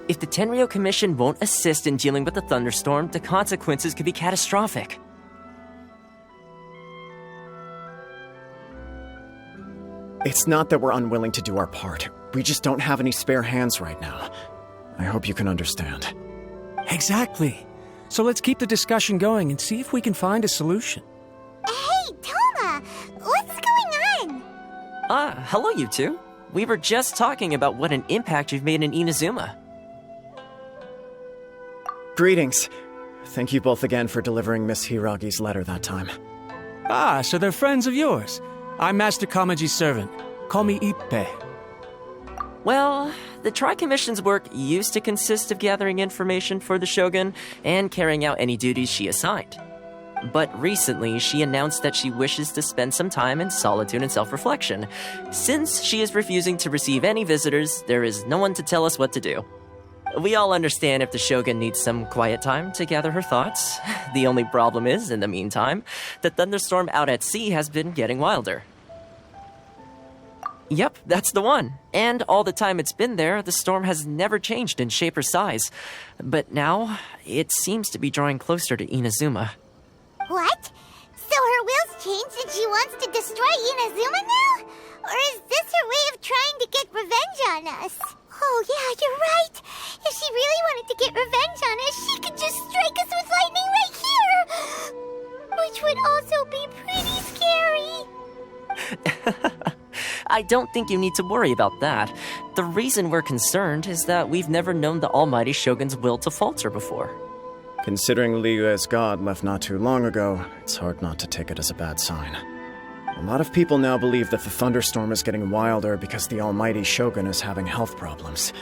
If the Tenryou Commission won't assist in dealing with the thunderstorm, the consequences could be catastrophic. It's not that we're unwilling to do our part. We just don't have any spare hands right now. I hope you can understand. Exactly. So let's keep the discussion going and see if we can find a solution. Hey, Toma! What's going on? Hello you two. We were just talking about what an impact you've made in Inazuma. Greetings. Thank you both again for delivering Miss Hiragi's letter that time. Ah, so they're friends of yours. I'm Master Kamaji's servant. Call me Ippe. Well, the Tri-Commission's work used to consist of gathering information for the Shogun and carrying out any duties she assigned. But recently, she announced that she wishes to spend some time in solitude and self-reflection. Since she is refusing to receive any visitors, there is no one to tell us what to do. We all understand if the Shogun needs some quiet time to gather her thoughts. The only problem is, in the meantime, the thunderstorm out at sea has been getting wilder. Yep, that's the one. And all the time it's been there, the storm has never changed in shape or size. But now, it seems to be drawing closer to Inazuma. What? So her will's changed and she wants to destroy Inazuma now? Or is this her way of trying to get revenge on us? Oh yeah, you're right. If she really wanted to get revenge on us, she could just strike us with lightning right here! Which would also be pretty scary. I don't think you need to worry about that. The reason we're concerned is that we've never known the Almighty Shogun's will to falter before. Considering Liyue's god left not too long ago, it's hard not to take it as a bad sign. A lot of people now believe that the thunderstorm is getting wilder because the Almighty Shogun is having health problems.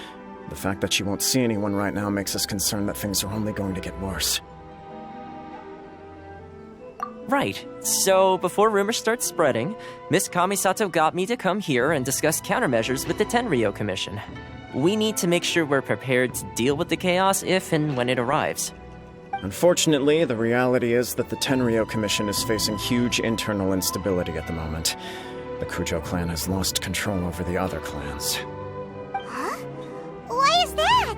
The fact that she won't see anyone right now makes us concerned that things are only going to get worse. Right. So, before rumors start spreading, Miss Kamisato got me to come here and discuss countermeasures with the Tenryou Commission. We need to make sure we're prepared to deal with the chaos if and when it arrives. Unfortunately, the reality is that the Tenryou Commission is facing huge internal instability at the moment. The Kujo clan has lost control over the other clans. Huh? Why is that?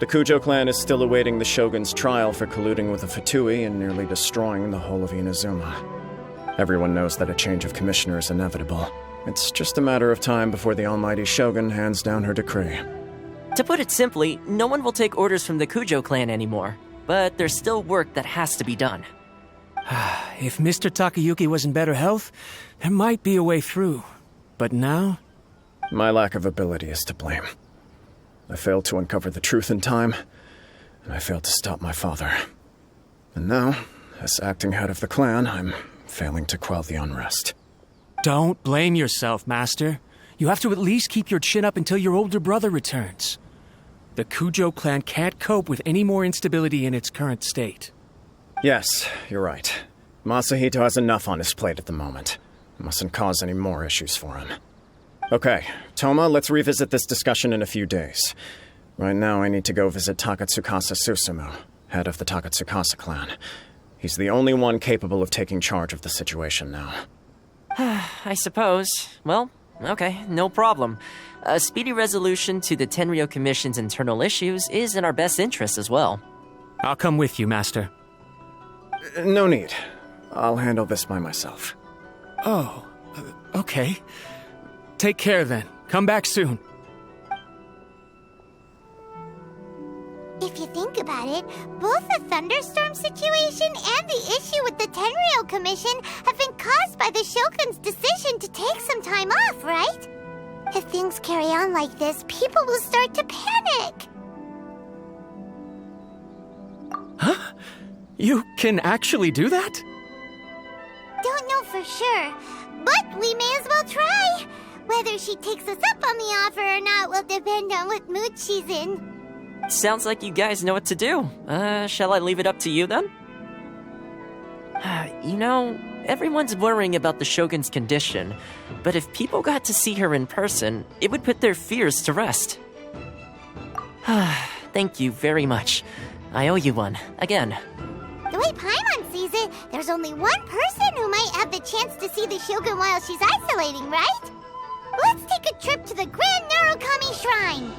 The Kujo clan is still awaiting the Shogun's trial for colluding with the Fatui and nearly destroying the whole of Inazuma. Everyone knows that a change of commissioner is inevitable. It's just a matter of time before the Almighty Shogun hands down her decree. To put it simply, no one will take orders from the Kujo clan anymore. But there's still work that has to be done. If Mr. Takayuki was in better health, there might be a way through. But now? My lack of ability is to blame. I failed to uncover the truth in time, and I failed to stop my father. And now, as acting head of the clan, I'm failing to quell the unrest. Don't blame yourself, Master. You have to at least keep your chin up until your older brother returns. The Kujo clan can't cope with any more instability in its current state. Yes, you're right. Masahito has enough on his plate at the moment. Mustn't cause any more issues for him. Okay, Toma, let's revisit this discussion in a few days. Right now, I need to go visit Takatsukasa Susumu, head of the Takatsukasa clan. He's the only one capable of taking charge of the situation now. I suppose. Well, okay, no problem. A speedy resolution to the Tenryou Commission's internal issues is in our best interest as well. I'll come with you, Master. No need. I'll handle this by myself. Oh, okay. Take care then. Come back soon. If you think about it, both the thunderstorm situation and the issue with the Tenryou Commission have been caused by the Shogun's decision to take some time off, right? If things carry on like this, people will start to panic. Huh? You can actually do that? Don't know for sure, but we may as well try. Whether Whether she takes us up on the offer or not will depend on what mood she's in. Sounds like you guys know what to do. Shall I leave it up to you then? You know, everyone's worrying about the Shogun's condition, but if people got to see her in person, it would put their fears to rest. Thank you very much. I owe you one, again. The way Paimon sees it, there's only one person who might have the chance to see the Shogun while she's isolating, right? Let's take a trip to the Grand Narukami Shrine!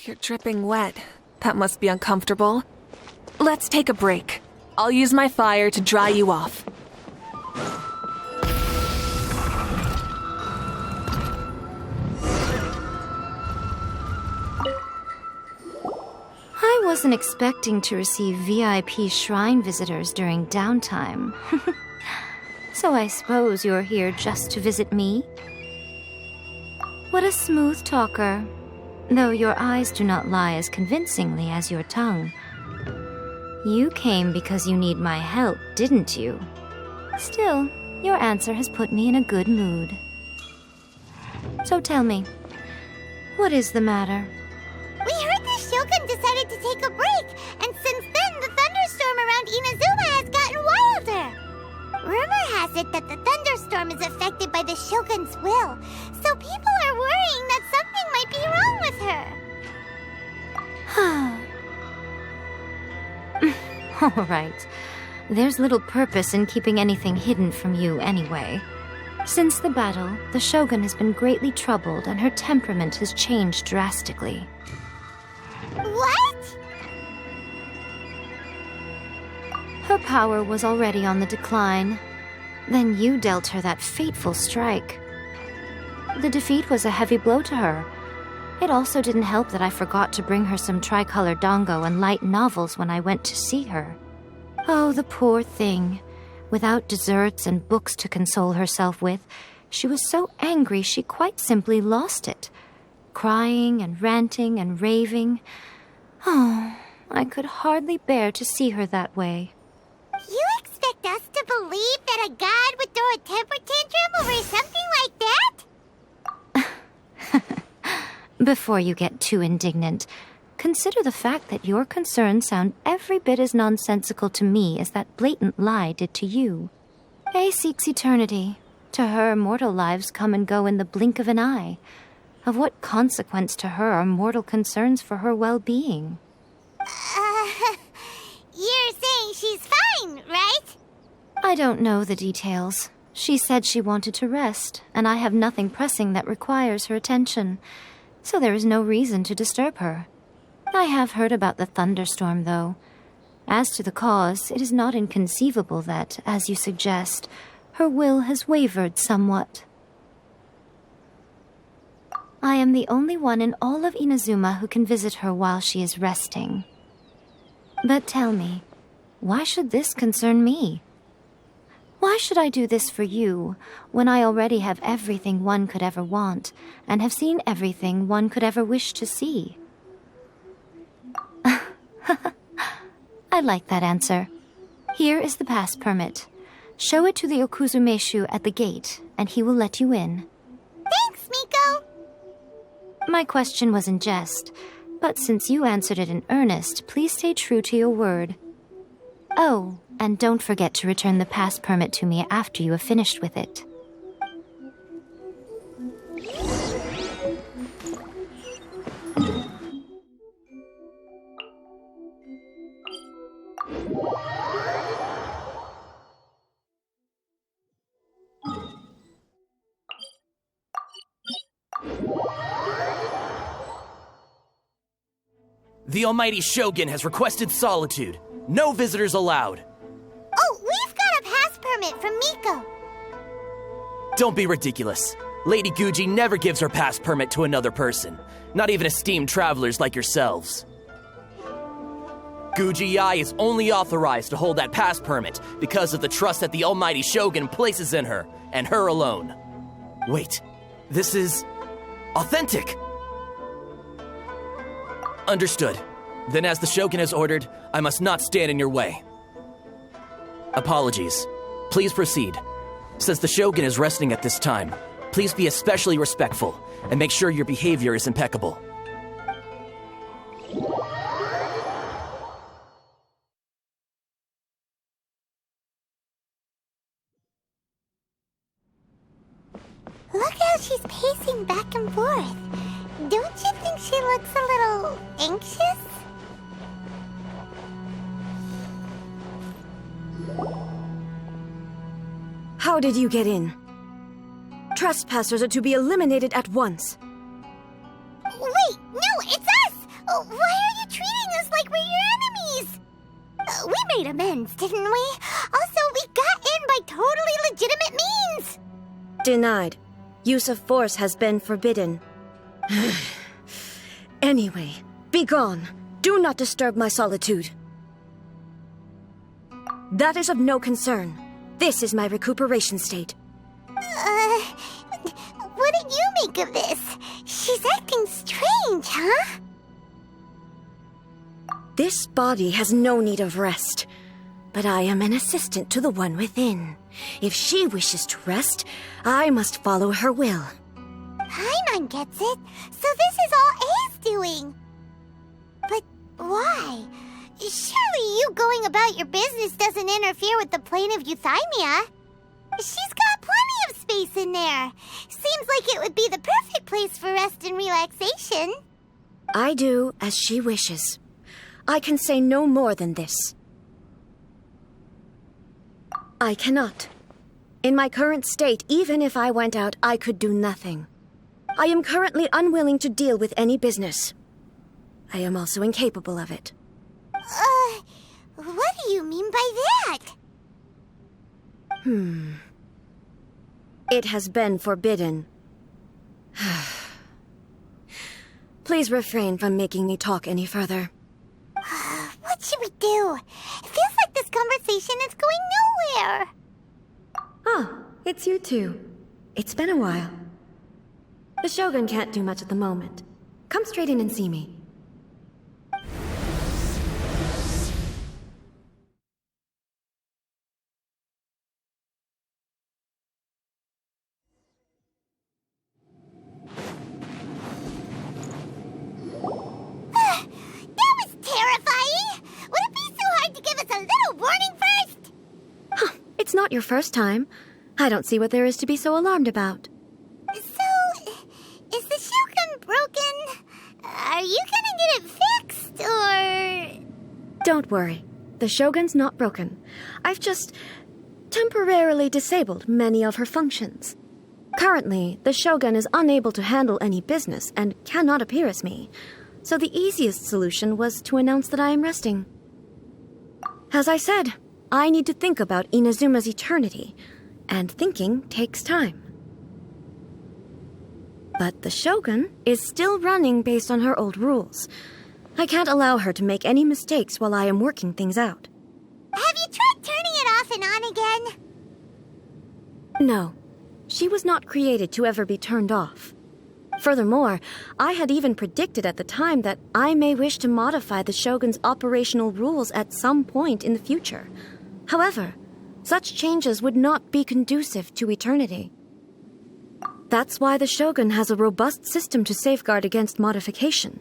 You're dripping wet. That must be uncomfortable. Let's take a break. I'll use my fire to dry you off. I wasn't expecting to receive VIP shrine visitors during downtime. So I suppose you're here just to visit me? What a smooth talker. Though your eyes do not lie as convincingly as your tongue. You came because you need my help, didn't you? Still, your answer has put me in a good mood. So tell me, what is the matter? We heard the Shogun decided to take a break, and since then the thunderstorm around Inazuma has gotten wilder. Rumor has it that the thunderstorm is affected by the Shogun's will, so people are worrying that something might be wrong with her. All right. There's little purpose in keeping anything hidden from you anyway. Since the battle, the Shogun has been greatly troubled and her temperament has changed drastically. What? Her power was already on the decline. Then you dealt her that fateful strike. The defeat was a heavy blow to her. It also didn't help that I forgot to bring her some tricolor dango and light novels when I went to see her. Oh, the poor thing. Without desserts and books to console herself with, she was so angry she quite simply lost it. Crying and ranting and raving. Oh, I could hardly bear to see her that way. You expect us to believe that a god would throw a temper tantrum over something like that? Before you get too indignant, consider the fact that your concerns sound every bit as nonsensical to me as that blatant lie did to you. A seeks eternity. To her, mortal lives come and go in the blink of an eye. Of what consequence to her are mortal concerns for her well-being? You're saying she's fine, right? I don't know the details. She said she wanted to rest, and I have nothing pressing that requires her attention, so there is no reason to disturb her. I have heard about the thunderstorm, though. As to the cause, it is not inconceivable that, as you suggest, her will has wavered somewhat. I am the only one in all of Inazuma who can visit her while she is resting. But tell me, why should this concern me? Why should I do this for you, when I already have everything one could ever want, and have seen everything one could ever wish to see? I like that answer. Here is the pass permit. Show it to the Okuzumeshu at the gate, and he will let you in. Thanks, Miko! My question was in jest, but since you answered it in earnest, please stay true to your word. Oh, and don't forget to return the pass permit to me after you have finished with it. The Almighty Shogun has requested solitude. No visitors allowed. Oh, we've got a pass permit from Miko. Don't be ridiculous. Lady Guji never gives her pass permit to another person, not even esteemed travelers like yourselves. Guji Ai is only authorized to hold that pass permit because of the trust that the Almighty Shogun places in her, and her alone. Wait, this is authentic. Understood. Then as the Shogun has ordered, I must not stand in your way. Apologies. Please proceed. Since the Shogun is resting at this time, please be especially respectful and make sure your behavior is impeccable. Look how she's pacing back and forth. Don't you think she looks a little anxious? How did you get in? Trespassers are to be eliminated at once. Wait, no, it's us! Why are you treating us like we're your enemies? We made amends, didn't we? Also, we got in by totally legitimate means! Denied. Use of force has been forbidden. Anyway, be gone. Do not disturb my solitude. That is of no concern. This is my recuperation state. What do you make of this? She's acting strange, huh? This body has no need of rest, but I am an assistant to the one within. If she wishes to rest, I must follow her will. Paimon gets it, so this is all A's doing. But why? Surely you going about your business doesn't interfere with the plane of euthymia. She's got plenty of space in there. Seems like it would be the perfect place for rest and relaxation. I do as she wishes. I can say no more than this. I cannot. In my current state, even if I went out, I could do nothing. I am currently unwilling to deal with any business. I am also incapable of it. What do you mean by that? It has been forbidden. Please refrain from making me talk any further. What should we do? It feels like this conversation is going nowhere. Ah, it's you two. It's been a while. The Shogun can't do much at the moment. Come straight in and see me. That was terrifying! Would it be so hard to give us a little warning first? It's not your first time. I don't see what there is to be so alarmed about. So, is the Shogun broken? Are you gonna get it fixed, or...? Don't worry. The Shogun's not broken. I've just temporarily disabled many of her functions. Currently, the Shogun is unable to handle any business and cannot appear as me. So the easiest solution was to announce that I am resting. As I said, I need to think about Inazuma's eternity, and thinking takes time. But the Shogun is still running based on her old rules. I can't allow her to make any mistakes while I am working things out. Have you tried turning it off and on again? No, she was not created to ever be turned off. Furthermore, I had even predicted at the time that I may wish to modify the Shogun's operational rules at some point in the future. However, such changes would not be conducive to eternity. That's why the Shogun has a robust system to safeguard against modification.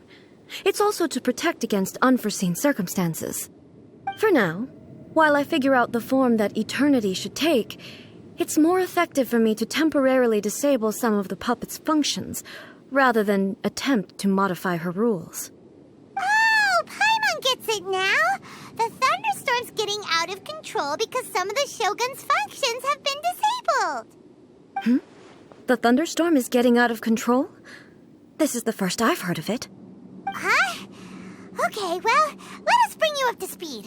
It's also to protect against unforeseen circumstances. For now, while I figure out the form that eternity should take, it's more effective for me to temporarily disable some of the puppet's functions, rather than attempt to modify her rules. Oh, Paimon gets it now! The thunderstorms out of control because some of the Shogun's functions have been disabled. The thunderstorm is getting out of control? This is the first I've heard of it. Huh? Okay, well, let us bring you up to speed.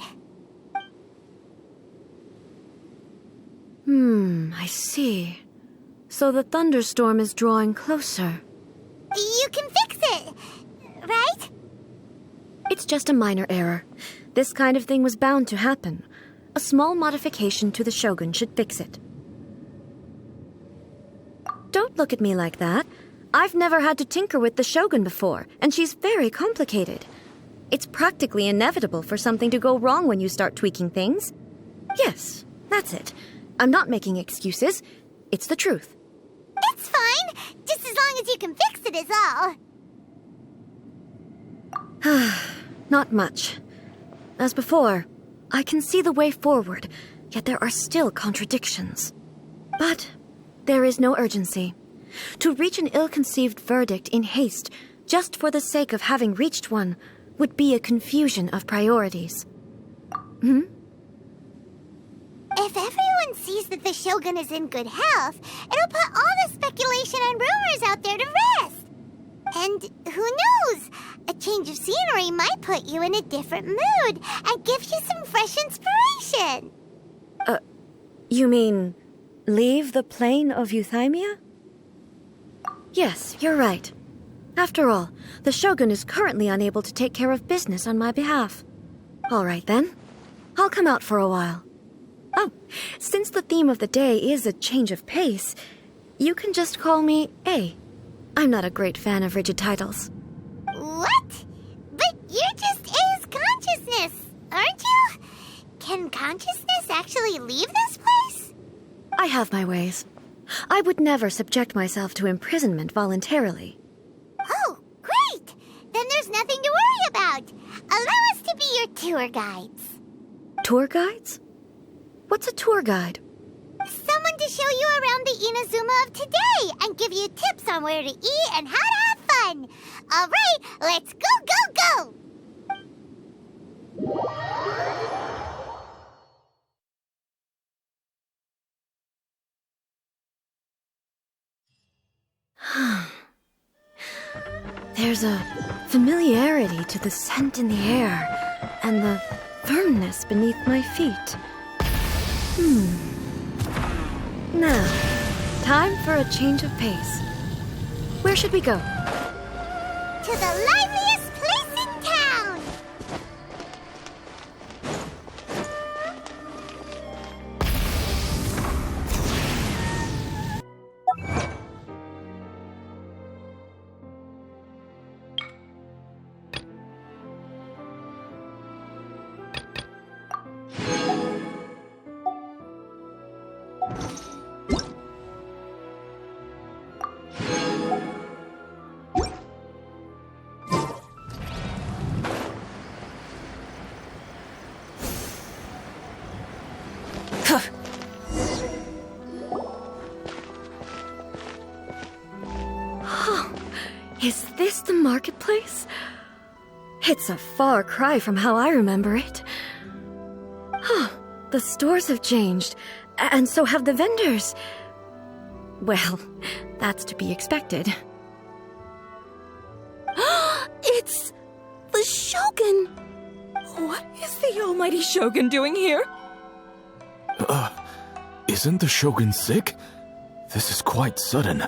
I see. So the thunderstorm is drawing closer. You can fix it, right? It's just a minor error. This kind of thing was bound to happen. A small modification to the Shogun should fix it. Don't look at me like that. I've never had to tinker with the Shogun before, and she's very complicated. It's practically inevitable for something to go wrong when you start tweaking things. Yes, that's it. I'm not making excuses. It's the truth. It's fine, just as long as you can fix it is all. Not much. As before, I can see the way forward, yet there are still contradictions. But there is no urgency. To reach an ill-conceived verdict in haste, just for the sake of having reached one, would be a confusion of priorities. If everyone sees that the Shogun is in good health, it'll put all the speculation and rumors out there to rest. And who knows? A change of scenery might put you in a different mood and give you some fresh inspiration. You mean leave the plane of euthymia? Yes, you're right. After all, the Shogun is currently unable to take care of business on my behalf. All right then. I'll come out for a while. Oh, since the theme of the day is a change of pace, you can just call me A. I'm not a great fan of rigid titles. What? But you're just A's consciousness, aren't you? Can consciousness actually leave this place? I have my ways. I would never subject myself to imprisonment voluntarily. Oh, great! Then there's nothing to worry about. Allow us to be your tour guides. Tour guides? What's a tour guide? Someone to show you around the Inazuma of today and give you tips on where to eat and how to have fun. All right, let's go, go, go! There's a familiarity to the scent in the air and the firmness beneath my feet. Now, time for a change of pace. Where should we go? To the liveliest place in town! Is this the marketplace? It's a far cry from how I remember it. The stores have changed, and so have the vendors. Well, that's to be expected. It's the Shogun! What is the almighty Shogun doing here? Isn't the Shogun sick? This is quite sudden.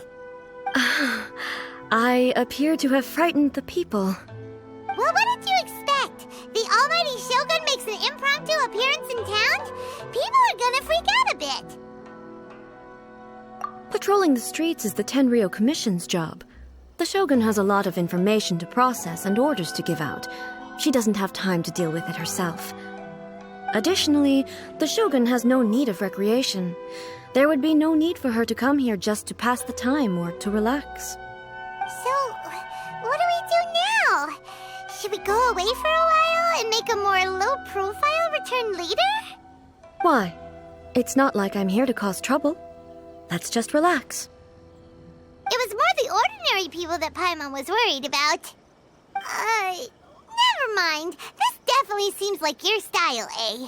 I appear to have frightened the people. Well, what did you expect? The almighty Shogun makes an impromptu appearance in town? People are gonna freak out a bit. Patrolling the streets is the Tenryou Commission's job. The Shogun has a lot of information to process and orders to give out. She doesn't have time to deal with it herself. Additionally, the Shogun has no need of recreation. There would be no need for her to come here just to pass the time or to relax. So, what do we do now? Should we go away for a while and make a more low-profile return later? Why? It's not like I'm here to cause trouble. Let's just relax. It was more the ordinary people that Paimon was worried about. Never mind. This definitely seems like your style, eh?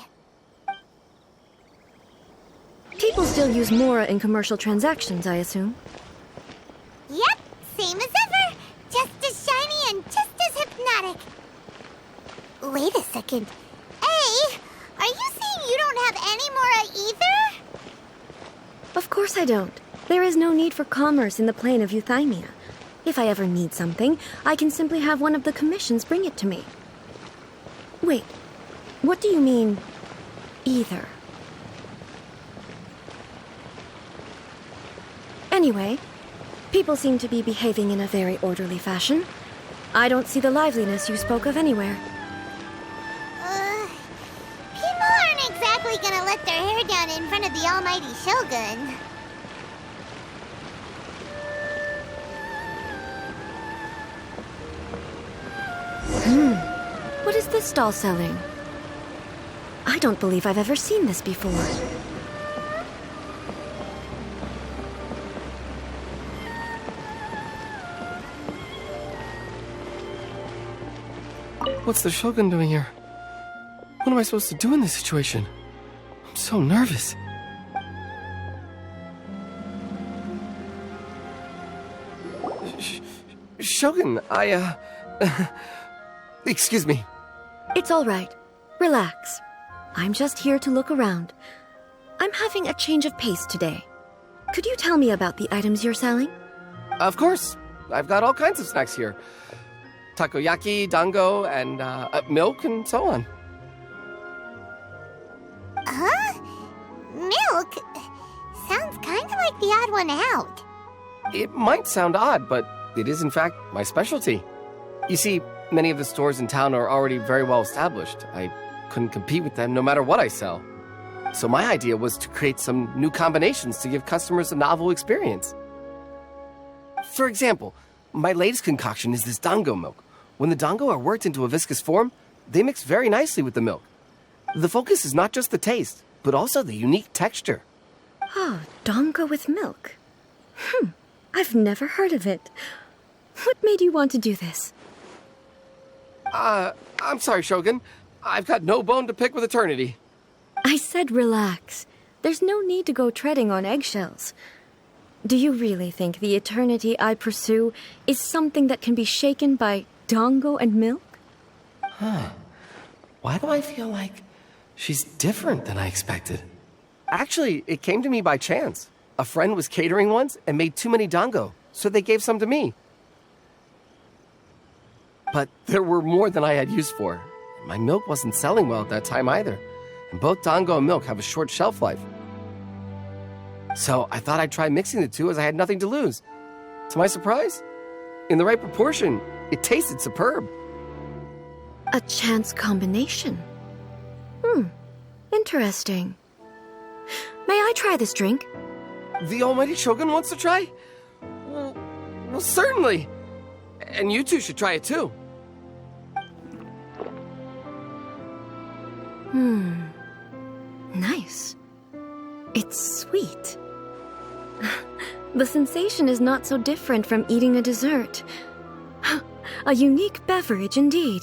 People still use Mora in commercial transactions, I assume. Yep, same as ever. Just as shiny and just as hypnotic. Wait a second. Hey, are you saying you don't have any Mora either? Of course I don't. There is no need for commerce in the plane of Euthymia. If I ever need something, I can simply have one of the commissions bring it to me. Wait, what do you mean, either? Anyway, people seem to be behaving in a very orderly fashion. I don't see the liveliness you spoke of anywhere. People aren't exactly gonna let their hair down in front of the almighty Shogun. What is this stall selling? I don't believe I've ever seen this before. What's the Shogun doing here? What am I supposed to do in this situation? I'm so nervous. Shogun, excuse me. It's all right. Relax. I'm just here to look around. I'm having a change of pace today. Could you tell me about the items you're selling? Of course. I've got all kinds of snacks here. Takoyaki, dango, and milk, and so on. Huh? Milk? Sounds kind of like the odd one out. It might sound odd, but it is in fact my specialty. You see, many of the stores in town are already very well established. I couldn't compete with them no matter what I sell. So my idea was to create some new combinations to give customers a novel experience. For example, my latest concoction is this dango milk. When the dango are worked into a viscous form, they mix very nicely with the milk. The focus is not just the taste, but also the unique texture. Oh, dango with milk. I've never heard of it. What made you want to do this? I'm sorry, Shogun. I've got no bone to pick with eternity. I said relax. There's no need to go treading on eggshells. Do you really think the eternity I pursue is something that can be shaken by dango and milk? Why do I feel like she's different than I expected? Actually, it came to me by chance. A friend was catering once and made too many dango, so they gave some to me. But there were more than I had use for. My milk wasn't selling well at that time either, and both dango and milk have a short shelf life. So I thought I'd try mixing the two as I had nothing to lose. To my surprise, in the right proportion, it tasted superb. A chance combination. Interesting. May I try this drink? The almighty Shogun wants to try? Well, certainly. And you two should try it too. Nice. It's sweet. The sensation is not so different from eating a dessert. A unique beverage indeed.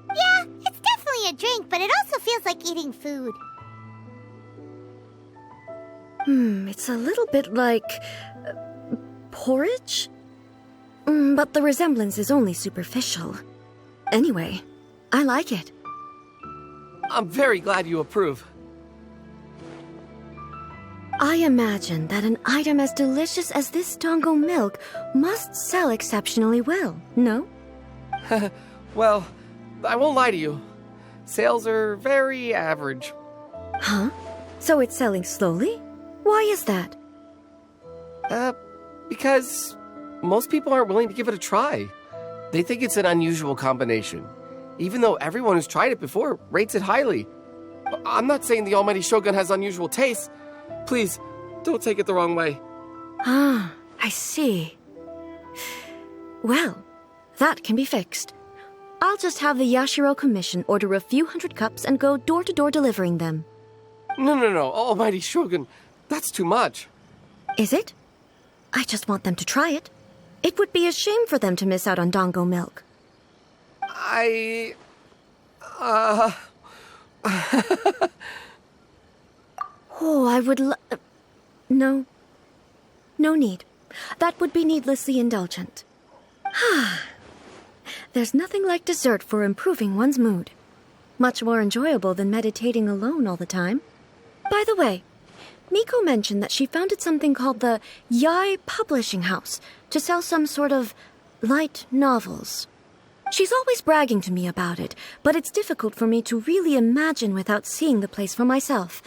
Yeah, it's definitely a drink, but it also feels like eating food. It's a little bit like porridge? But the resemblance is only superficial. Anyway, I like it. I'm very glad you approve. I imagine that an item as delicious as this dango milk must sell exceptionally well, no? Well, I won't lie to you. Sales are very average. Huh? So it's selling slowly? Why is that? Because most people aren't willing to give it a try. They think it's an unusual combination, even though everyone who's tried it before rates it highly. I'm not saying the almighty Shogun has unusual tastes. Please, don't take it the wrong way. Ah, I see. Well, that can be fixed. I'll just have the Yashiro Commission order a few hundred cups and go door-to-door delivering them. No, almighty Shogun. That's too much. Is it? I just want them to try it. It would be a shame for them to miss out on dango milk. Oh, I would No. No need. That would be needlessly indulgent. There's nothing like dessert for improving one's mood. Much more enjoyable than meditating alone all the time. By the way, Miko mentioned that she founded something called the Yai Publishing House to sell some sort of light novels. She's always bragging to me about it, but it's difficult for me to really imagine without seeing the place for myself.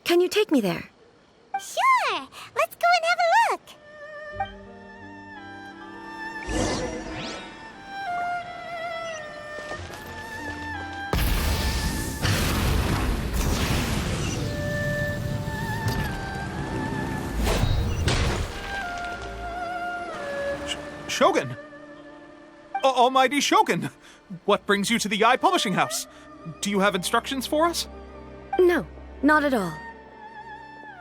Can you take me there? Sure! Let's go and have a look! Shogun! Almighty Shogun! What brings you to the Yai Publishing House? Do you have instructions for us? No, not at all.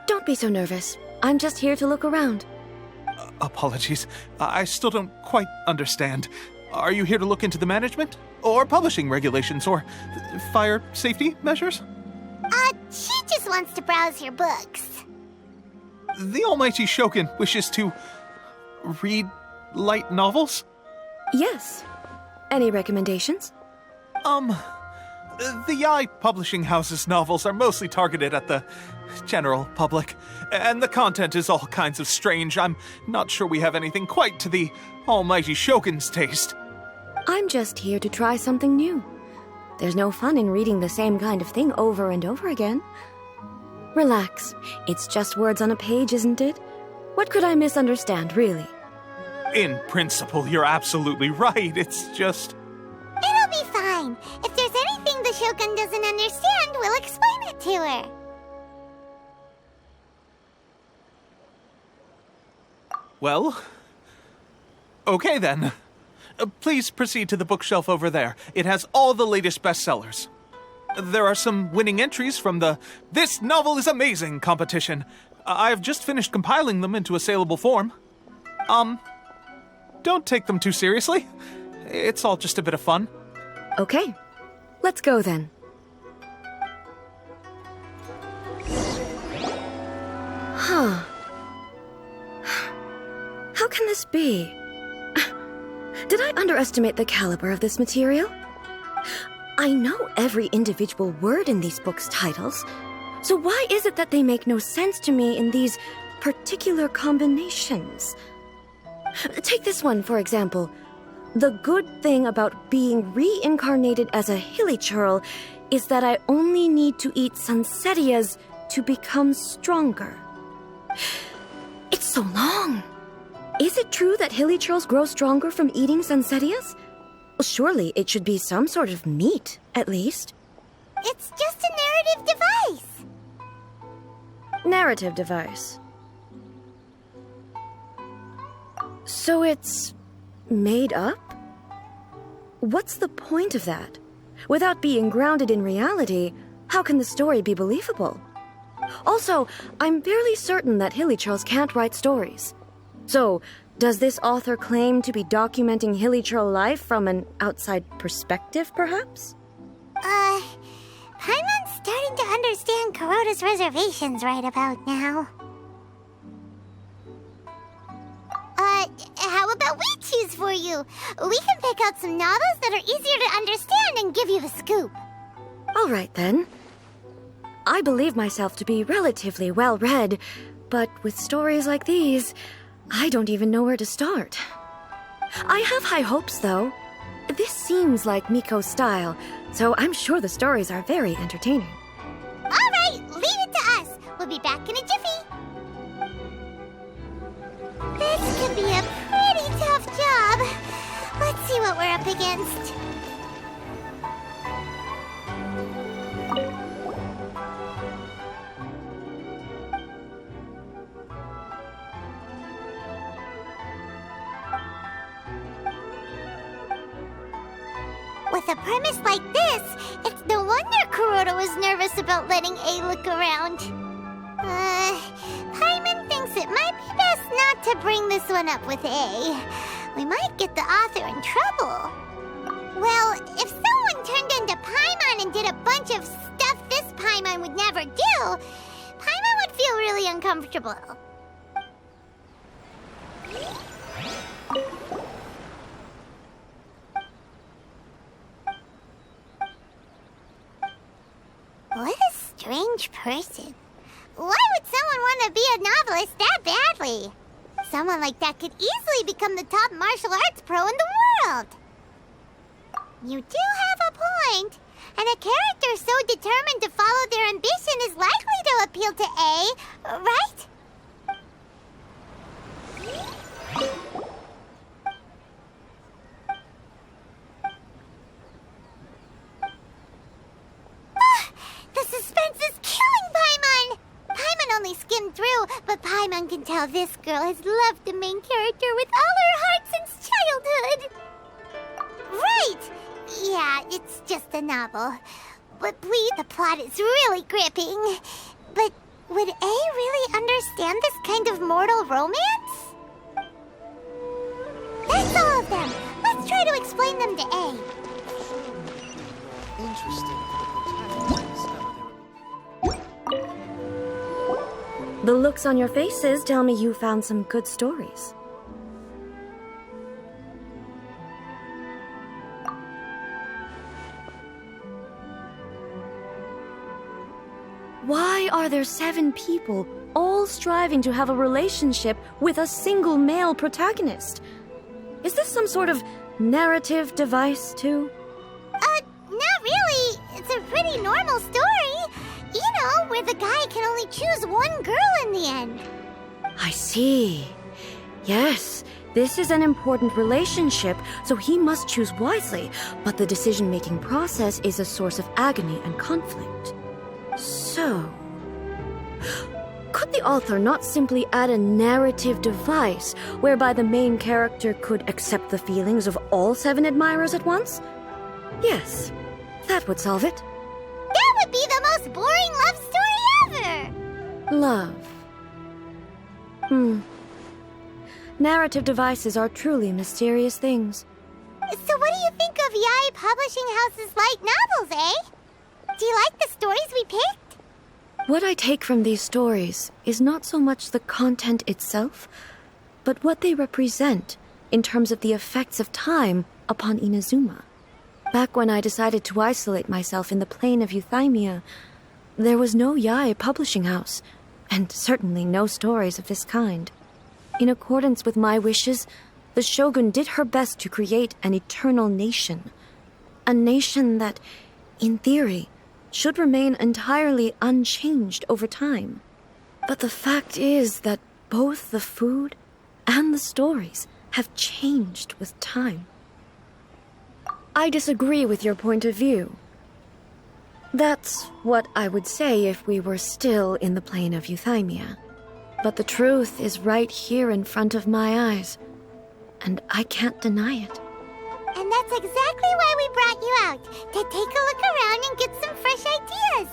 Don't be so nervous. I'm just here to look around. Apologies. I still don't quite understand. Are you here to look into the management? Or publishing regulations? Or fire safety measures? She just wants to browse your books. The Almighty Shogun wishes to read light novels? Yes. Any recommendations? The Yai Publishing House's novels are mostly targeted at the general public, and the content is all kinds of strange. I'm not sure we have anything quite to the Almighty Shogun's taste. I'm just here to try something new. There's no fun in reading the same kind of thing over and over again. Relax. It's just words on a page, isn't it? What could I misunderstand, really? In principle, you're absolutely right. It's just... It'll be fine. If there's anything the Shogun doesn't understand, we'll explain it to her. Well... okay then. Please proceed to the bookshelf over there. It has all the latest bestsellers. There are some winning entries from the This Novel is Amazing competition. I've just finished compiling them into a saleable form. Don't take them too seriously. It's all just a bit of fun. Okay. Let's go then. Huh. How can this be? Did I underestimate the caliber of this material? I know every individual word in these books' titles, so why is it that they make no sense to me in these particular combinations? Take this one, for example. The good thing about being reincarnated as a hilly churl is that I only need to eat Sunsetias to become stronger. It's so long. Is it true that hilly churls grow stronger from eating Sunsetias? Well, surely it should be some sort of meat, at least. It's just a narrative device. Narrative device. So it's made up? What's the point of that? Without being grounded in reality, how can the story be believable? Also, I'm fairly certain that hilly churls can't write stories. So, does this author claim to be documenting hilly churl life from an outside perspective, perhaps? Paimon's starting to understand Kuroda's reservations right about now. How about we choose for you? We can pick out some novels that are easier to understand and give you the scoop. All right, then. I believe myself to be relatively well-read, but with stories like these, I don't even know where to start. I have high hopes, though. This seems like Miko's style, so I'm sure the stories are very entertaining. All right, leave it to us. We'll be back in a jiffy. This could be a pretty tough job. Let's see what we're up against. With a premise like this, it's no wonder Kuroda was nervous about letting A look around. Paimon thinks it might be best not to bring this one up with A. We might get the author in trouble. Well, if someone turned into Paimon and did a bunch of stuff this Paimon would never do, Paimon really uncomfortable. What a strange person. Why would someone want to be a novelist that badly? Someone like that could easily become the top martial arts pro in the world. You do have a point. And a character so determined to follow their ambition is likely to appeal to A, right? The suspense is killing Paimon! Paimon only skimmed through, but Paimon can tell this girl has loved the main character with all her heart since childhood. Right! Yeah, it's just a novel. But please, the plot is really gripping. But would A really understand this kind of mortal romance? That's all of them. Let's try to explain them to A. The looks on your faces tell me you found some good stories. Why are there 7 people all striving to have a relationship with a single male protagonist? Is this some sort of narrative device, too? Not really. It's a pretty normal story. You know, where the guy can only choose one girl in the end. I see. Yes, this is an important relationship, so he must choose wisely, but the decision-making process is a source of agony and conflict. So, could the author not simply add a narrative device whereby the main character could accept the feelings of all 7 admirers at once? Yes, that would solve it. That would be the most boring love story ever! Love. Narrative devices are truly mysterious things. So what do you think of Yae Publishing House's light novels, eh? Do you like the stories we picked? What I take from these stories is not so much the content itself, but what they represent in terms of the effects of time upon Inazuma. Back when I decided to isolate myself in the plane of Euthymia, there was no Yae Publishing House, and certainly no stories of this kind. In accordance with my wishes, the Shogun did her best to create an eternal nation. A nation that, in theory, should remain entirely unchanged over time. But the fact is that both the food and the stories have changed with time. I disagree with your point of view. That's what I would say if we were still in the plane of Euthymia. But the truth is right here in front of my eyes, and I can't deny it. And that's exactly why we brought you out, to take a look around and get some fresh ideas.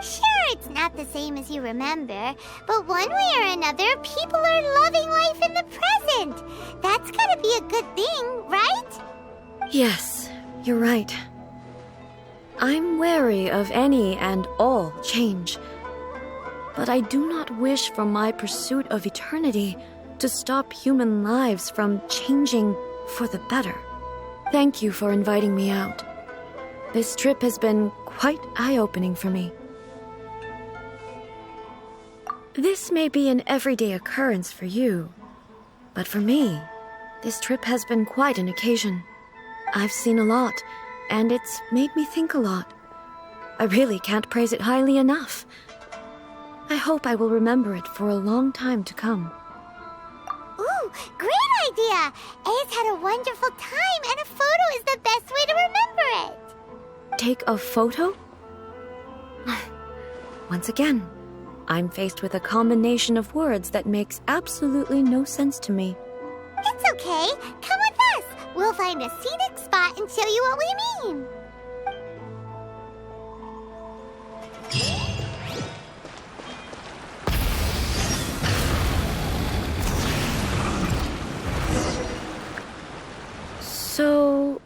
Sure, it's not the same as you remember, but one way or another, people are loving life in the present. That's gotta be a good thing, right? Yes, you're right. I'm wary of any and all change, but I do not wish for my pursuit of eternity to stop human lives from changing for the better. Thank you for inviting me out. This trip has been quite eye-opening for me. This may be an everyday occurrence for you, but for me, this trip has been quite an occasion. I've seen a lot, and it's made me think a lot. I really can't praise it highly enough. I hope I will remember it for a long time to come. Ooh, great idea! A's had a wonderful time, and a photo is the best way to remember it. Take a photo? Once again, I'm faced with a combination of words that makes absolutely no sense to me. It's okay. Come with us. We'll find a scenic spot and show you what we mean. So,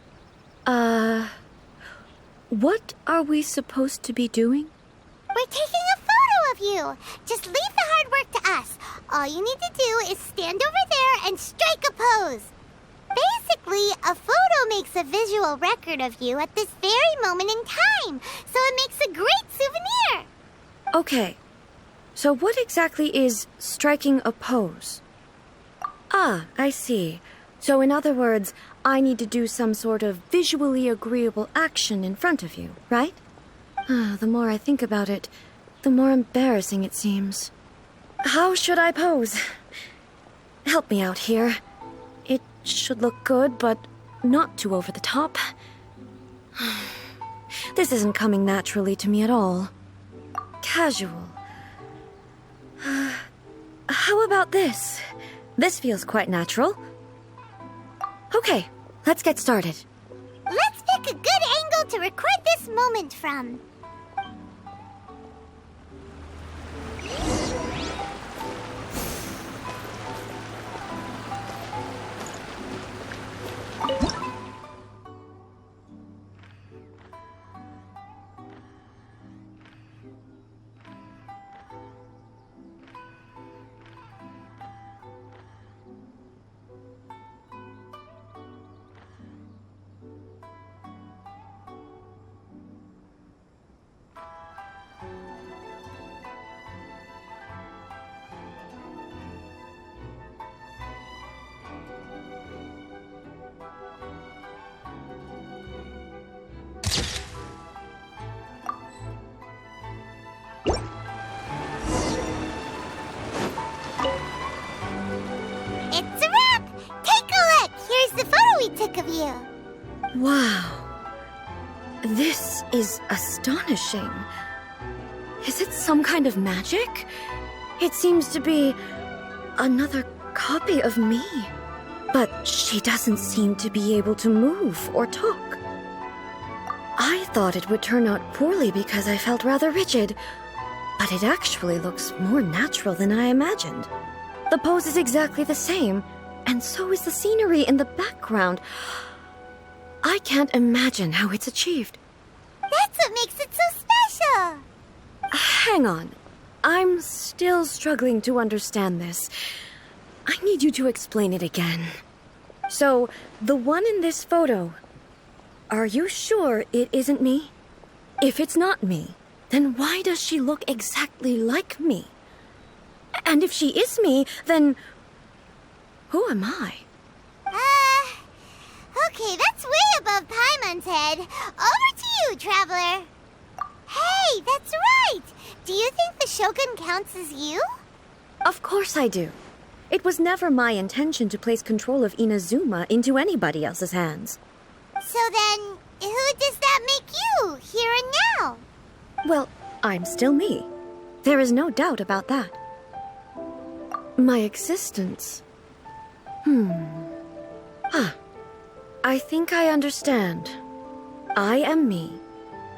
what are we supposed to be doing? We're taking a photo of of you. Just leave the hard work to us. All you need to do is stand over there and strike a pose. Basically, a photo makes a visual record of you at this very moment in time, so it makes a great souvenir. Okay, so what exactly is striking a pose? Ah, I see. So in other words, I need to do some sort of visually agreeable action in front of you, right? The more I think about it, the more embarrassing it seems. How should I pose? Help me out here. It should look good, but not too over the top. This isn't coming naturally to me at all. Casual. How about this? This feels quite natural. Okay, let's get started. Let's pick a good angle to record this moment from. It's a wrap! Take a look! Here's the photo we took of you. Wow. This is astonishing. Is it some kind of magic? It seems to be another copy of me. But she doesn't seem to be able to move or talk. I thought it would turn out poorly because I felt rather rigid, but it actually looks more natural than I imagined. The pose is exactly the same, and so is the scenery in the background. I can't imagine how it's achieved. That's what makes it so special. Hang on. I'm still struggling to understand this. I need you to explain it again. So, the one in this photo, are you sure it isn't me? If it's not me, then why does she look exactly like me? And if she is me, then who am I? Okay, that's way above Paimon's head. Over to you, Traveler. Hey, that's right! Do you think the Shogun counts as you? Of course I do. It was never my intention to place control of Inazuma into anybody else's hands. So then, who does that make you, here and now? Well, I'm still me. There is no doubt about that. My existence. I think I understand. I am me.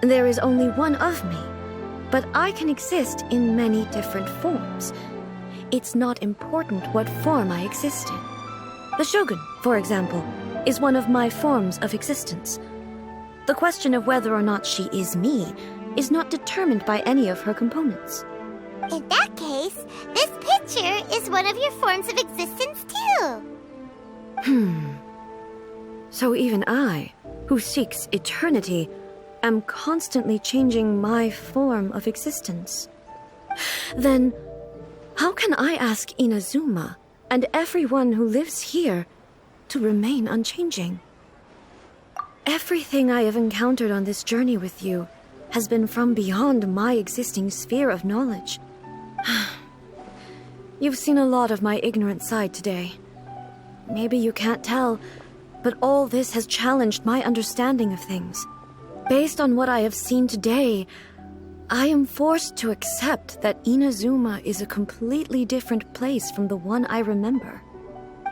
There is only one of me, but I can exist in many different forms. It's not important what form I exist in. The Shogun, for example, is one of my forms of existence. The question of whether or not she is me is not determined by any of her components. In that case, this picture is one of your forms of existence too. So even I, who seeks eternity, am constantly changing my form of existence. Then, how can I ask Inazuma and everyone who lives here to remain unchanging? Everything I have encountered on this journey with you has been from beyond my existing sphere of knowledge. You've seen a lot of my ignorant side today. Maybe you can't tell, but all this has challenged my understanding of things. Based on what I have seen today, I am forced to accept that Inazuma is a completely different place from the one I remember.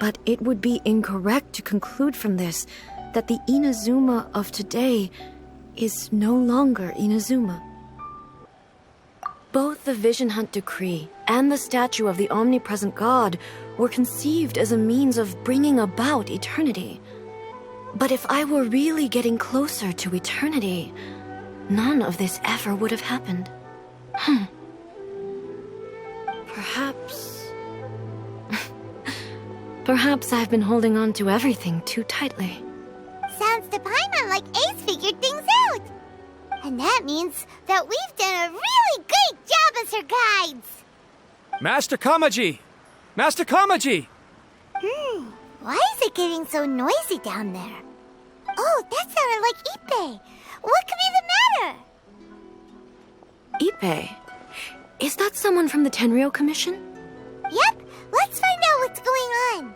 But it would be incorrect to conclude from this that the Inazuma of today is no longer Inazuma. Both the Vision Hunt Decree and the statue of the omnipresent God were conceived as a means of bringing about eternity. But if I were really getting closer to eternity, none of this ever would have happened. Perhaps I've been holding on to everything too tightly. Sounds to Paimon like Ace figured things out. And that means that we've done a really great job as her guides. Master Kamaji! Master Kamaji! Why is it getting so noisy down there? Oh, that sounded like Ippei. What could be the matter? Ippei? Is that someone from the Tenryou Commission? Yep, let's find out what's going on.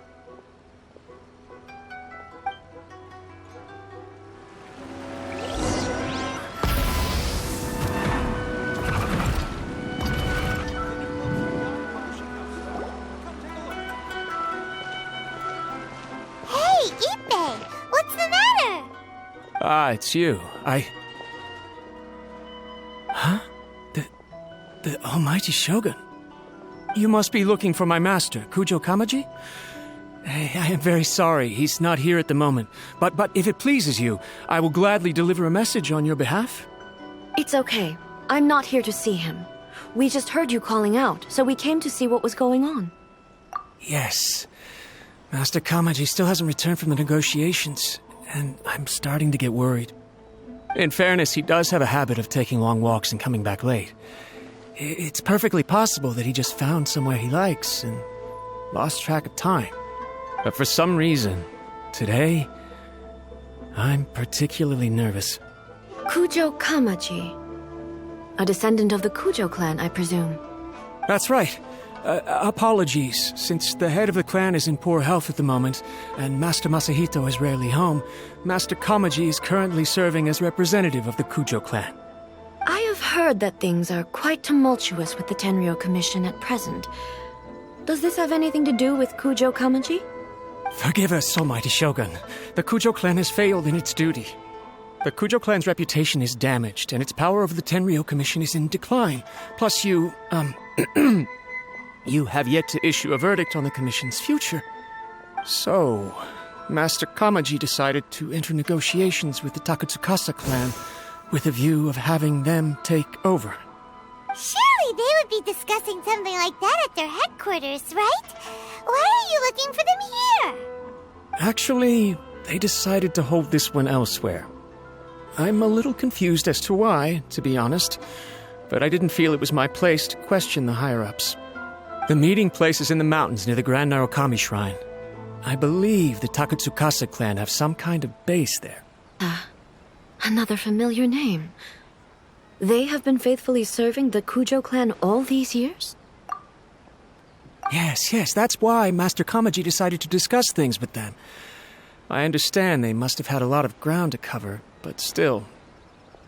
Hey, Ippei, what's the matter? Ah, it's you. Huh? The Almighty Shogun. You must be looking for my master, Kujo Kamaji? I am very sorry, he's not here at the moment. But if it pleases you, I will gladly deliver a message on your behalf. It's okay. I'm not here to see him. We just heard you calling out, so we came to see what was going on. Yes. Master Kamaji still hasn't returned from the negotiations, and I'm starting to get worried. In fairness, he does have a habit of taking long walks and coming back late. It's perfectly possible that he just found somewhere he likes and lost track of time. But for some reason, today, I'm particularly nervous. Kujo Kamaji. A descendant of the Kujo clan, I presume. That's right. Apologies, since the head of the clan is in poor health at the moment, and Master Masahito is rarely home, Master Kamaji is currently serving as representative of the Kujo clan. I have heard that things are quite tumultuous with the Tenryou Commission at present. Does this have anything to do with Kujo Kamaji? Forgive us, Almighty Shogun. The Kujo clan has failed in its duty. The Kujo clan's reputation is damaged, and its power over the Tenryou Commission is in decline. Plus you have yet to issue a verdict on the Commission's future. So, Master Kamaji decided to enter negotiations with the Takatsukasa clan with a view of having them take over. Surely they would be discussing something like that at their headquarters, right? Why are you looking for them here? Actually, they decided to hold this one elsewhere. I'm a little confused as to why, to be honest, but I didn't feel it was my place to question the higher-ups. The meeting place is in the mountains near the Grand Narukami Shrine. I believe the Takatsukasa clan have some kind of base there. Another familiar name. They have been faithfully serving the Kujo clan all these years? Yes, that's why Master Kamaji decided to discuss things with them. I understand they must have had a lot of ground to cover, but still,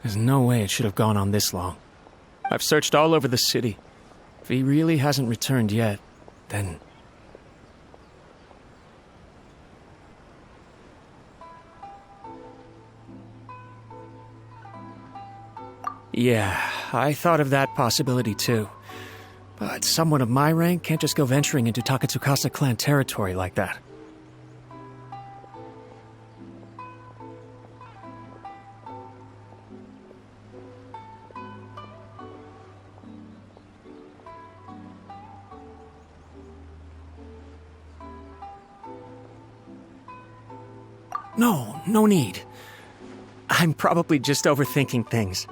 there's no way it should have gone on this long. I've searched all over the city. If he really hasn't returned yet, then... Yeah, I thought of that possibility too. But someone of my rank can't just go venturing into Takatsukasa clan territory like that. No need. I'm probably just overthinking things.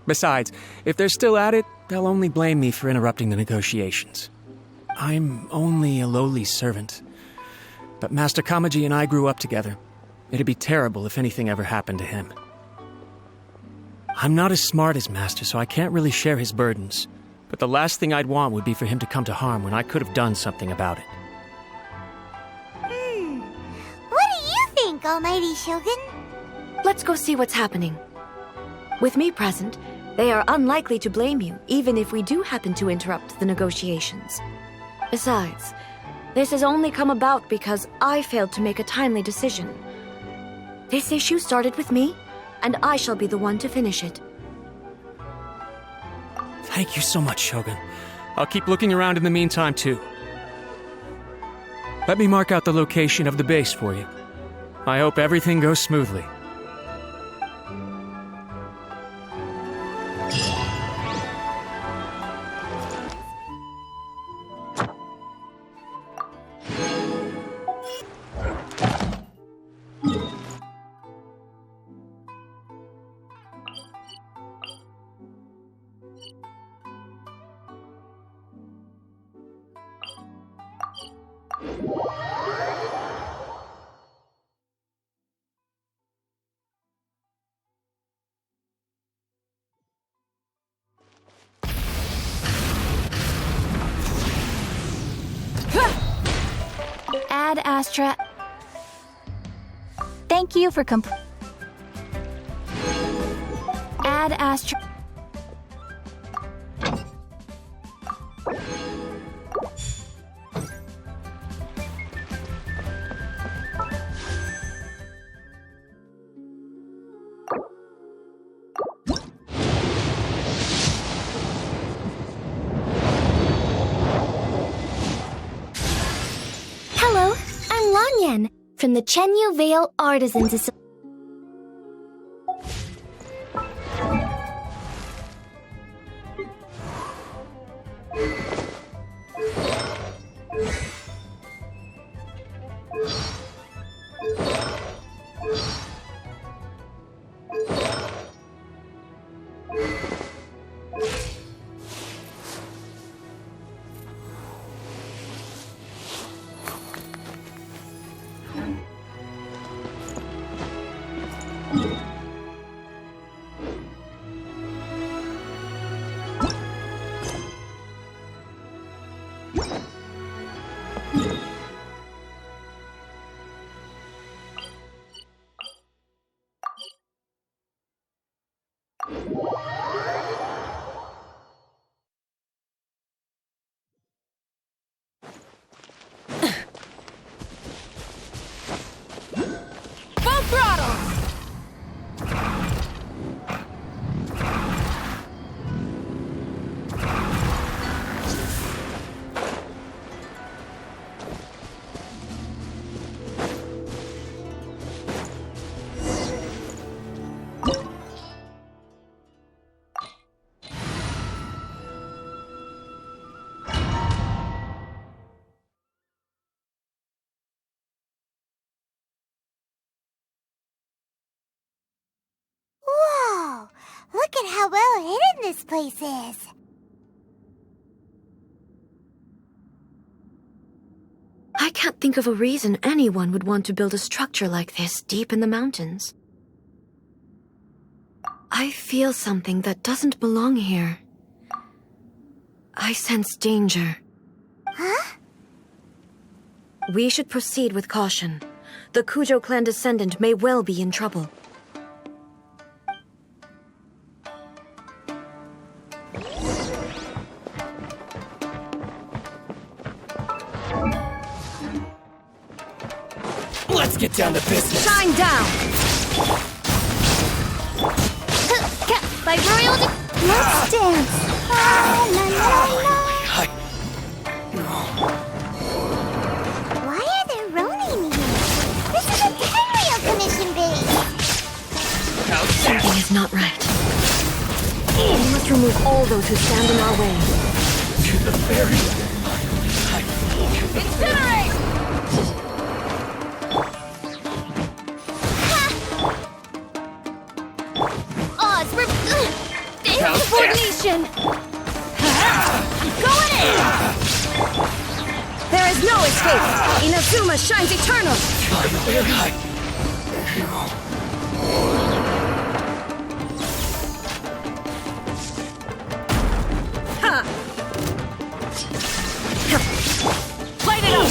Besides, if they're still at it, they'll only blame me for interrupting the negotiations. I'm only a lowly servant. But Master Kamaji and I grew up together. It'd be terrible if anything ever happened to him. I'm not as smart as Master, so I can't really share his burdens. But the last thing I'd want would be for him to come to harm when I could have done something about it. What do you think, Almighty Shogun? Let's go see what's happening. With me present, they are unlikely to blame you, even if we do happen to interrupt the negotiations. Besides, this has only come about because I failed to make a timely decision. This issue started with me, and I shall be the one to finish it. Thank you so much, Shogun. I'll keep looking around in the meantime, too. Let me mark out the location of the base for you. I hope everything goes smoothly. Ad Astra. Thank you for Ad Astra. Hello, I'm Lanyan from the Chenyu Vale Artisans Association. Whoa! Look at how well hidden this place is! I can't think of a reason anyone would want to build a structure like this deep in the mountains. I feel something that doesn't belong here. I sense danger. Huh? We should proceed with caution. The Kujo clan descendant may well be in trouble. Let's get down to business. Shine down! By royal let's dance! Ah, la, la, la. Why are there Ronin here? This is a Tenryou commission base! Something is not right. We must remove all those who stand in our way. To the ferry. Incinerate! Insubordination! Going in! There is no escape! Inazuma shines eternal! Ha! Light it up!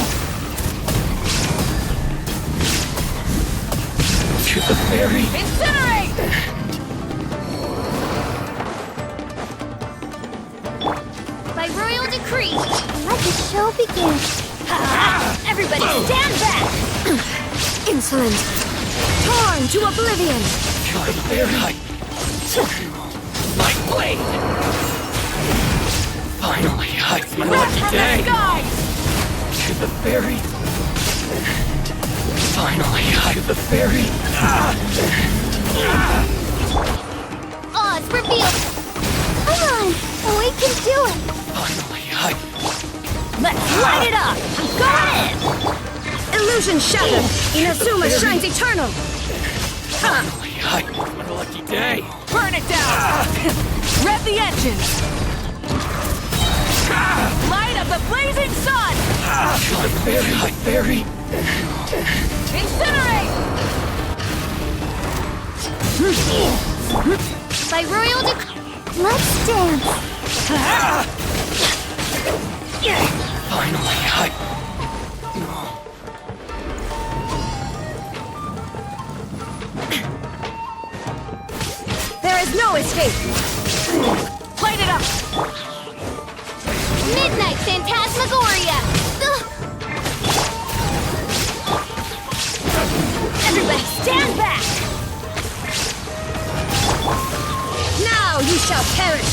To the ferry. Incinerate! By royal decree, let the show begin. Everybody stand back! Insolent! Torn to oblivion! To the ferry. My blade. Finally, it's my lucky day. To the ferry. Finally, to the ferry. Oz revealed! Come on! We can do it! Finally, Let's light it up! I'm going in! Illusion shattered! Inazuma shines eternal! finally, it's my lucky day. Burn it down! Rev the engines! Light up the blazing sun! Very. Incinerate! By royal let's dance. Finally, There is no escape! Light it up! Midnight Phantasmagoria. Everybody stand back! Now you shall perish!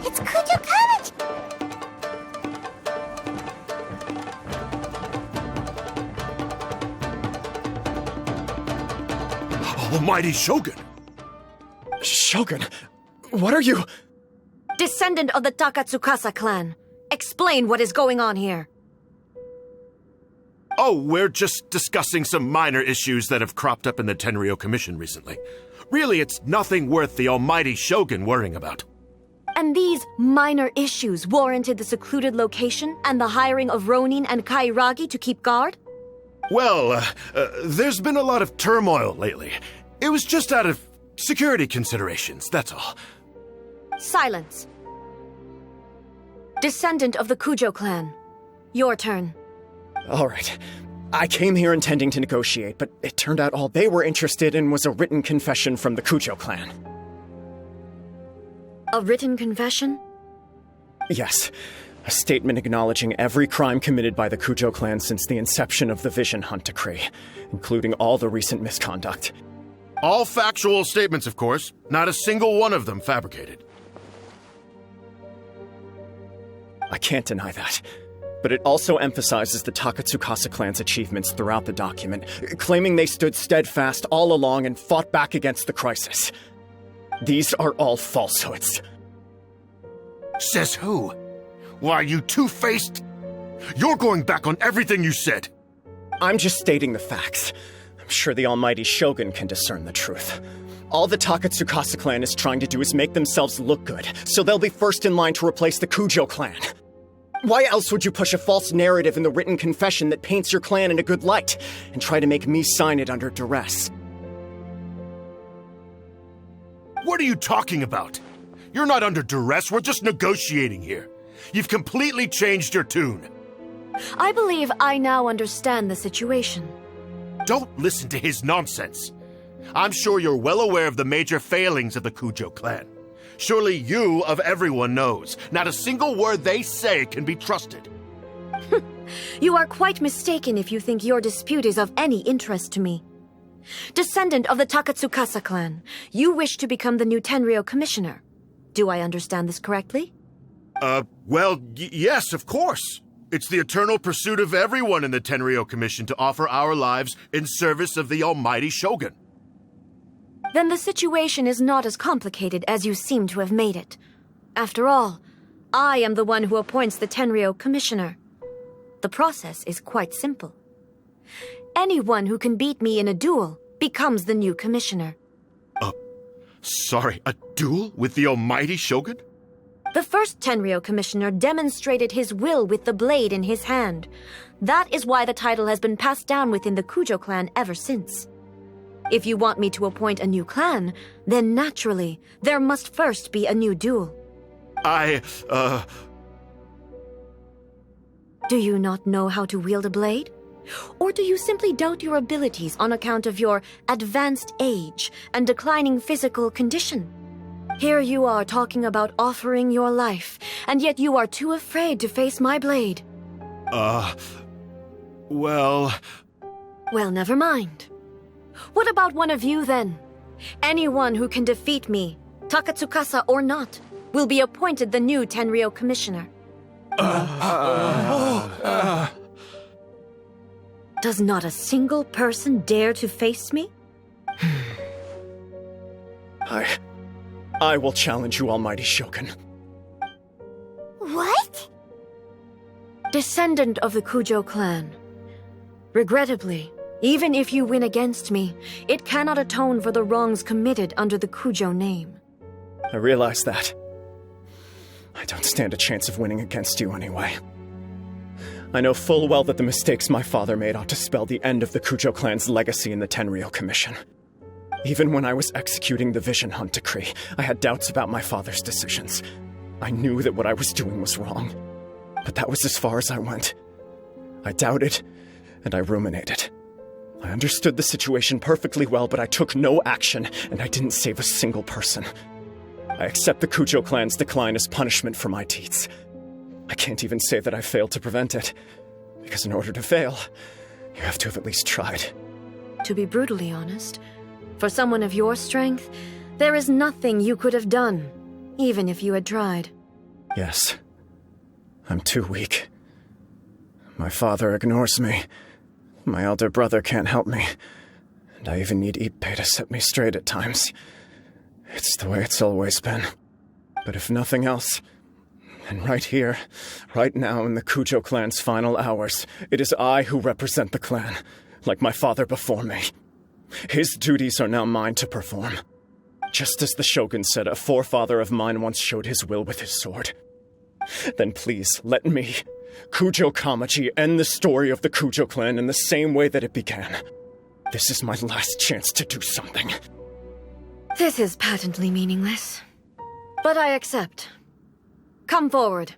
It's Kujo College. Almighty Shogun! Shogun, what are you? Descendant of the Takatsukasa clan, explain what is going on here. Oh, we're just discussing some minor issues that have cropped up in the Tenryou Commission recently. Really, it's nothing worth the almighty Shogun worrying about. And these minor issues warranted the secluded location and the hiring of Ronin and Kairagi to keep guard? Well, there's been a lot of turmoil lately. It was just out of security considerations, that's all. Silence. Descendant of the Kujo clan, your turn. All right. I came here intending to negotiate, but it turned out all they were interested in was a written confession from the Kujo clan. A written confession? Yes. A statement acknowledging every crime committed by the Kujo clan since the inception of the Vision Hunt Decree, including all the recent misconduct. All factual statements, of course. Not a single one of them fabricated. I can't deny that. But it also emphasizes the Takatsukasa clan's achievements throughout the document, claiming they stood steadfast all along and fought back against the crisis. These are all falsehoods. Says who? Why, you two-faced... You're going back on everything you said. I'm just stating the facts. I'm sure the almighty Shogun can discern the truth. All the Takatsukasa clan is trying to do is make themselves look good, so they'll be first in line to replace the Kujo clan. Why else would you push a false narrative in the written confession that paints your clan in a good light, and try to make me sign it under duress? What are you talking about? You're not under duress, we're just negotiating here. You've completely changed your tune. I believe I now understand the situation. Don't listen to his nonsense. I'm sure you're well aware of the major failings of the Kujo clan. Surely you, of everyone, knows. Not a single word they say can be trusted. You are quite mistaken if you think your dispute is of any interest to me. Descendant of the Takatsukasa clan, you wish to become the new Tenryou commissioner. Do I understand this correctly? Well, yes, of course. It's the eternal pursuit of everyone in the Tenryou Commission to offer our lives in service of the almighty Shogun. Then the situation is not as complicated as you seem to have made it. After all, I am the one who appoints the Tenryou commissioner. The process is quite simple. Anyone who can beat me in a duel becomes the new commissioner. Sorry, a duel with the almighty Shogun? The first Tenryou commissioner demonstrated his will with the blade in his hand. That is why the title has been passed down within the Kujo clan ever since. If you want me to appoint a new clan, then naturally, there must first be a new duel. Do you not know how to wield a blade? Or do you simply doubt your abilities on account of your advanced age and declining physical condition? Here you are talking about offering your life, and yet you are too afraid to face my blade. Well, never mind. What about one of you, then? Anyone who can defeat me, Takatsukasa or not, will be appointed the new Does not a single person dare to face me? I will challenge you, Almighty Shogun. What? Descendant of the Kujo clan. Regrettably, even if you win against me, it cannot atone for the wrongs committed under the Kujo name. I realize that. I don't stand a chance of winning against you anyway. I know full well that the mistakes my father made ought to spell the end of the Kujo clan's legacy in the Tenryou Commission. Even when I was executing the Vision Hunt decree, I had doubts about my father's decisions. I knew that what I was doing was wrong. But that was as far as I went. I doubted, and I ruminated. I understood the situation perfectly well, but I took no action, and I didn't save a single person. I accept the Kujo clan's decline as punishment for my deeds. I can't even say that I failed to prevent it, because in order to fail, you have to have at least tried. To be brutally honest, for someone of your strength, there is nothing you could have done, even if you had tried. Yes. I'm too weak. My father ignores me. My elder brother can't help me. And I even need Ippei to set me straight at times. It's the way it's always been. But if nothing else, and right here, right now in the Kujo clan's final hours, it is I who represent the clan, like my father before me. His duties are now mine to perform. Just as the Shogun said, a forefather of mine once showed his will with his sword. Then please, let me, Kujo Kamaji, end the story of the Kujo clan in the same way that it began. This is my last chance to do something. This is patently meaningless. But I accept. Come forward.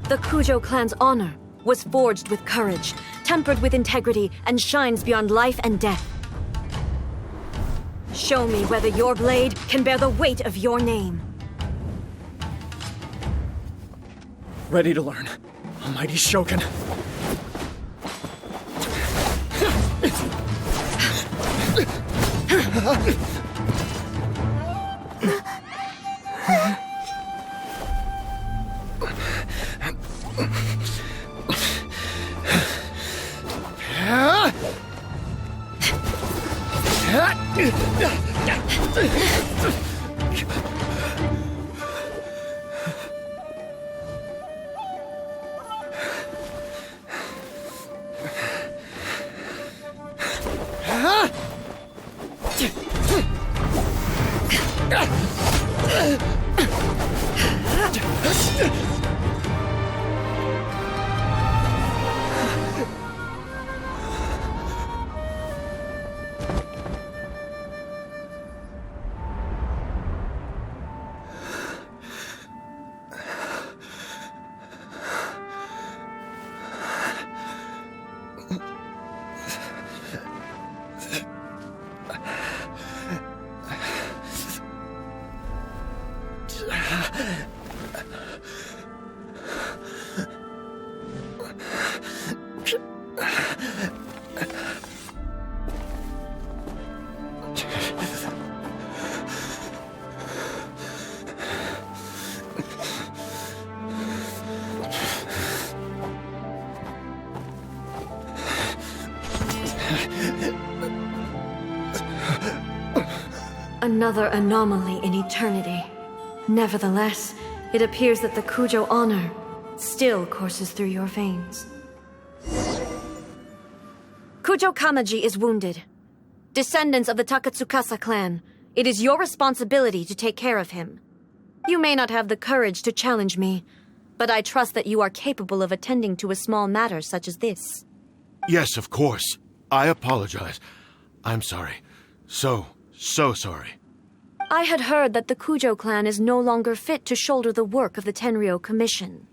The Kujo clan's honor was forged with courage, tempered with integrity, and shines beyond life and death. Show me whether your blade can bear the weight of your name. Ready to learn, Almighty Shogun. Another anomaly in eternity. Nevertheless, it appears that the Kujo honor still courses through your veins. Kujo Kamaji is wounded. Descendants of the Takatsukasa clan, it is your responsibility to take care of him. You may not have the courage to challenge me, but I trust that you are capable of attending to a small matter such as this. Yes, of course. I apologize. I'm sorry. So sorry. I had heard that the Kujo clan is no longer fit to shoulder the work of the Tenryou Commission.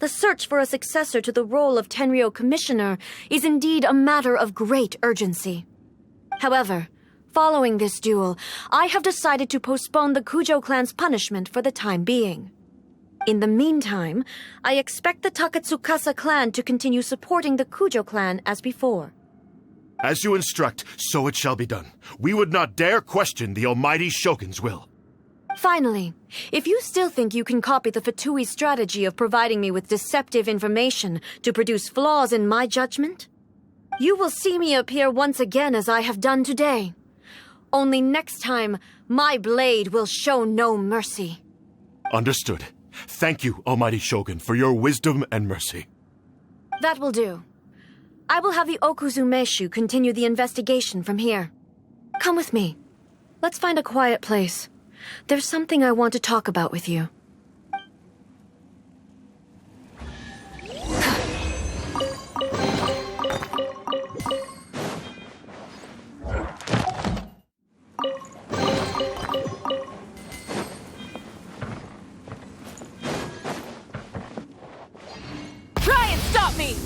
The search for a successor to the role of Tenryou Commissioner is indeed a matter of great urgency. However, following this duel, I have decided to postpone the Kujo clan's punishment for the time being. In the meantime, I expect the Takatsukasa clan to continue supporting the Kujo clan as before. As you instruct, so it shall be done. We would not dare question the almighty Shogun's will. Finally, if you still think you can copy the Fatui strategy of providing me with deceptive information to produce flaws in my judgment, you will see me appear once again as I have done today. Only next time, my blade will show no mercy. Understood. Thank you, almighty Shogun, for your wisdom and mercy. That will do. I will have the Okuzumeshu continue the investigation from here. Come with me. Let's find a quiet place. There's something I want to talk about with you. Try and stop me!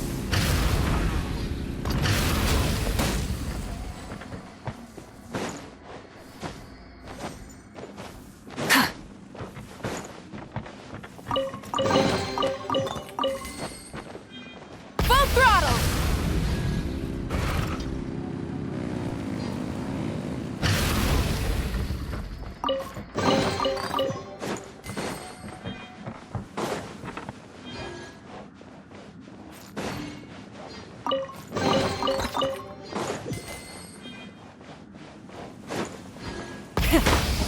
Full throttle!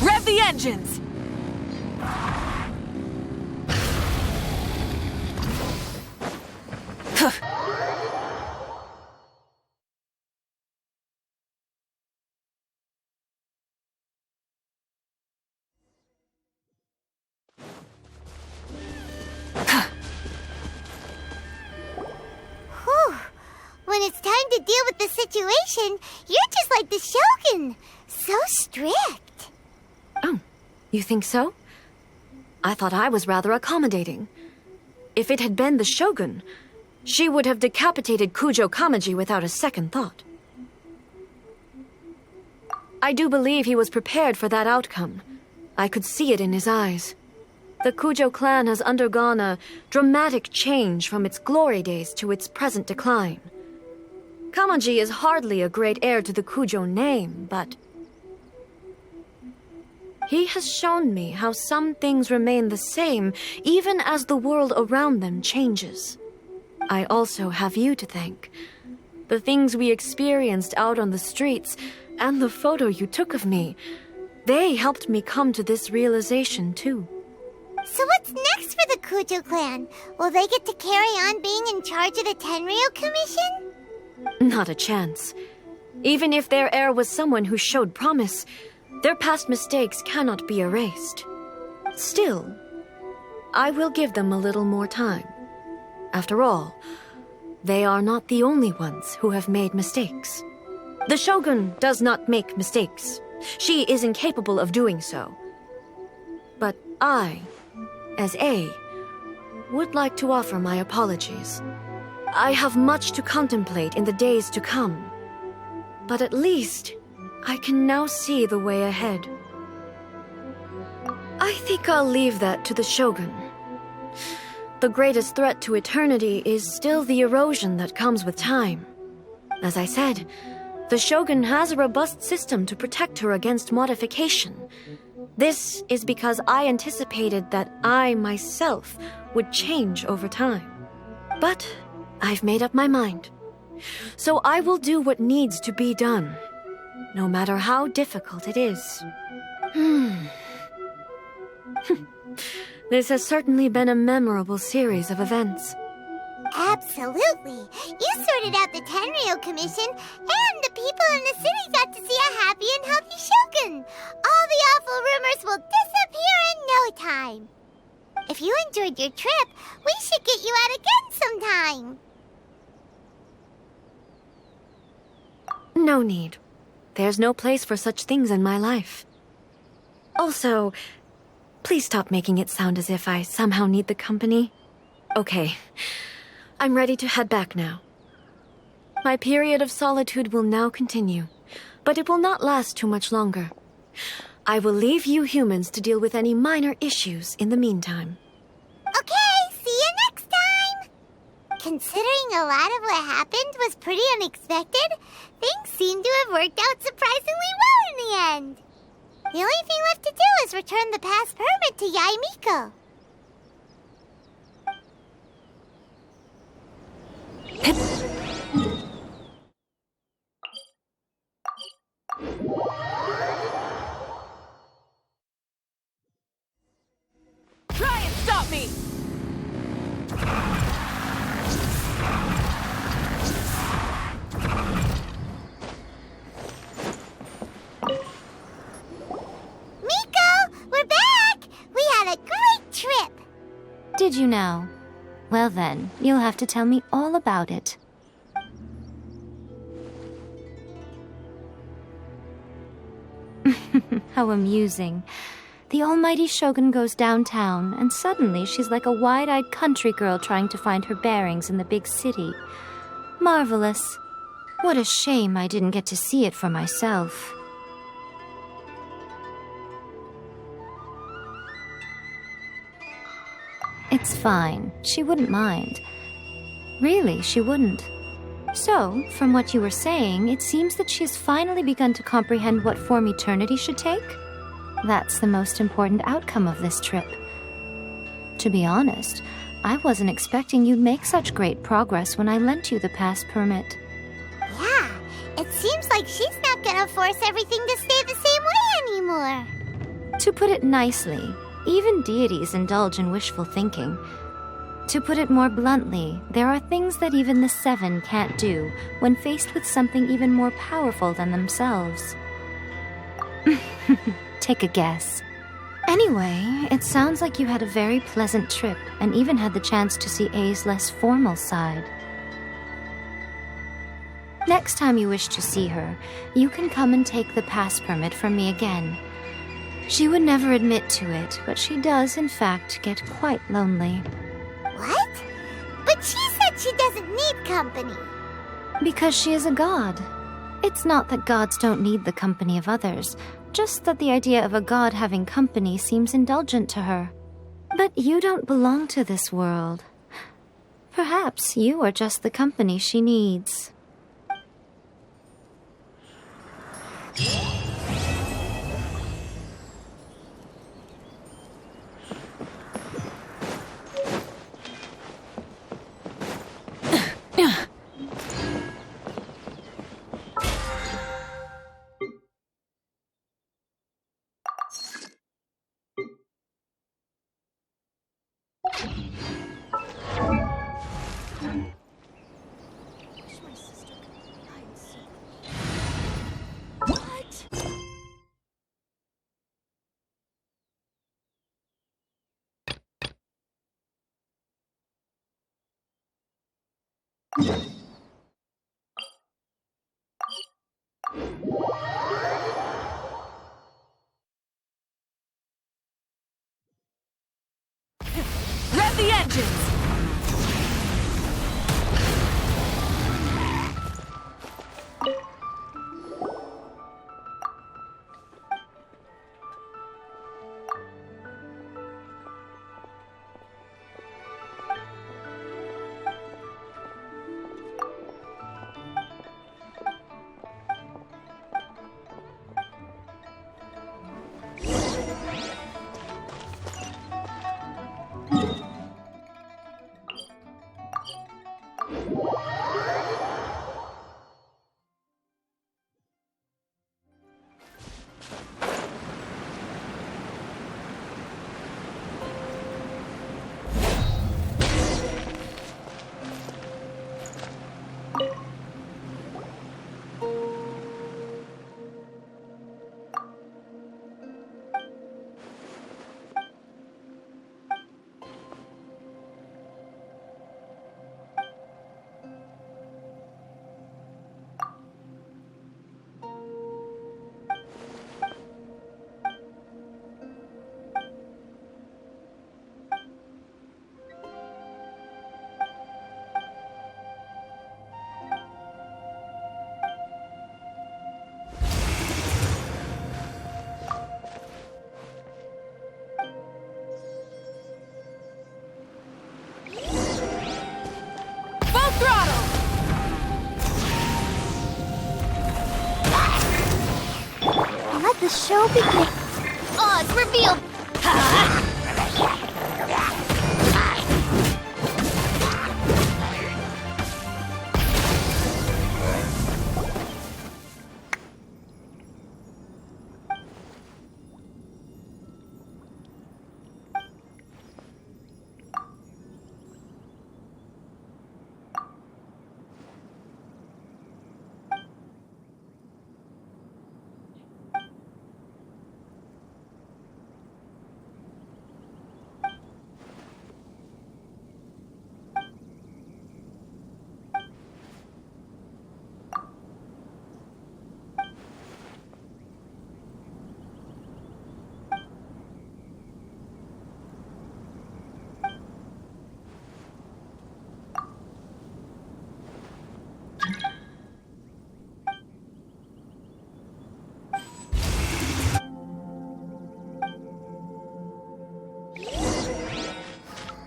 Rev the engines! Whew. When it's time to deal with the situation, you're just like the Shogun. So strict. Oh, you think so? I thought I was rather accommodating. If it had been the Shogun, she would have decapitated Kujo Kamaji without a second thought. I do believe he was prepared for that outcome. I could see it in his eyes. The Kujo clan has undergone a dramatic change from its glory days to its present decline. Kamaji is hardly a great heir to the Kujo name, but he has shown me how some things remain the same even as the world around them changes. I also have you to thank. The things we experienced out on the streets and the photo you took of me, they helped me come to this realization too. So what's next for the Kujo clan? Will they get to carry on being in charge of the Tenryo Commission? Not a chance. Even if their heir was someone who showed promise, their past mistakes cannot be erased. Still, I will give them a little more time. After all, they are not the only ones who have made mistakes. The Shogun does not make mistakes. She is incapable of doing so. But I, as A, would like to offer my apologies. I have much to contemplate in the days to come, but at least I can now see the way ahead. I think I'll leave that to the Shogun. The greatest threat to eternity is still the erosion that comes with time. As I said, the Shogun has a robust system to protect her against modification. This is because I anticipated that I myself would change over time. But I've made up my mind. So I will do what needs to be done, no matter how difficult it is. This has certainly been a memorable series of events. Absolutely. You sorted out the Tenryo Commission, and the people in the city got to see a happy and healthy Shogun. All the awful rumors will disappear in no time. If you enjoyed your trip, we should get you out again sometime. No need. There's no place for such things in my life. Also, please stop making it sound as if I somehow need the company. Okay, I'm ready to head back now. My period of solitude will now continue, but it will not last too much longer. I will leave you humans to deal with any minor issues in the meantime. Considering a lot of what happened was pretty unexpected, things seem to have worked out surprisingly well in the end. The only thing left to do is return the pass permit to Yae Miko. Try and stop me! Miko, we're back! We had a great trip! Did you now? Well then, you'll have to tell me all about it. How amusing. The almighty Shogun goes downtown, and suddenly she's like a wide-eyed country girl trying to find her bearings in the big city. Marvelous. What a shame I didn't get to see it for myself. It's fine. She wouldn't mind. Really, she wouldn't. So, from what you were saying, it seems that she's finally begun to comprehend what form eternity should take? That's the most important outcome of this trip. To be honest, I wasn't expecting you'd make such great progress when I lent you the pass permit. Yeah, it seems like she's not gonna force everything to stay the same way anymore. To put it nicely, even deities indulge in wishful thinking. To put it more bluntly, there are things that even the Seven can't do when faced with something even more powerful than themselves. Take a guess. Anyway, it sounds like you had a very pleasant trip and even had the chance to see A's less formal side. Next time you wish to see her, you can come and take the pass permit from me again. She would never admit to it, but she does, in fact, get quite lonely. What? But she said she doesn't need company. Because she is a god. It's not that gods don't need the company of others, just that the idea of a god having company seems indulgent to her. But you don't belong to this world. Perhaps you are just the company she needs. Rev the engines! Let the show begin. Oh, it's revealed!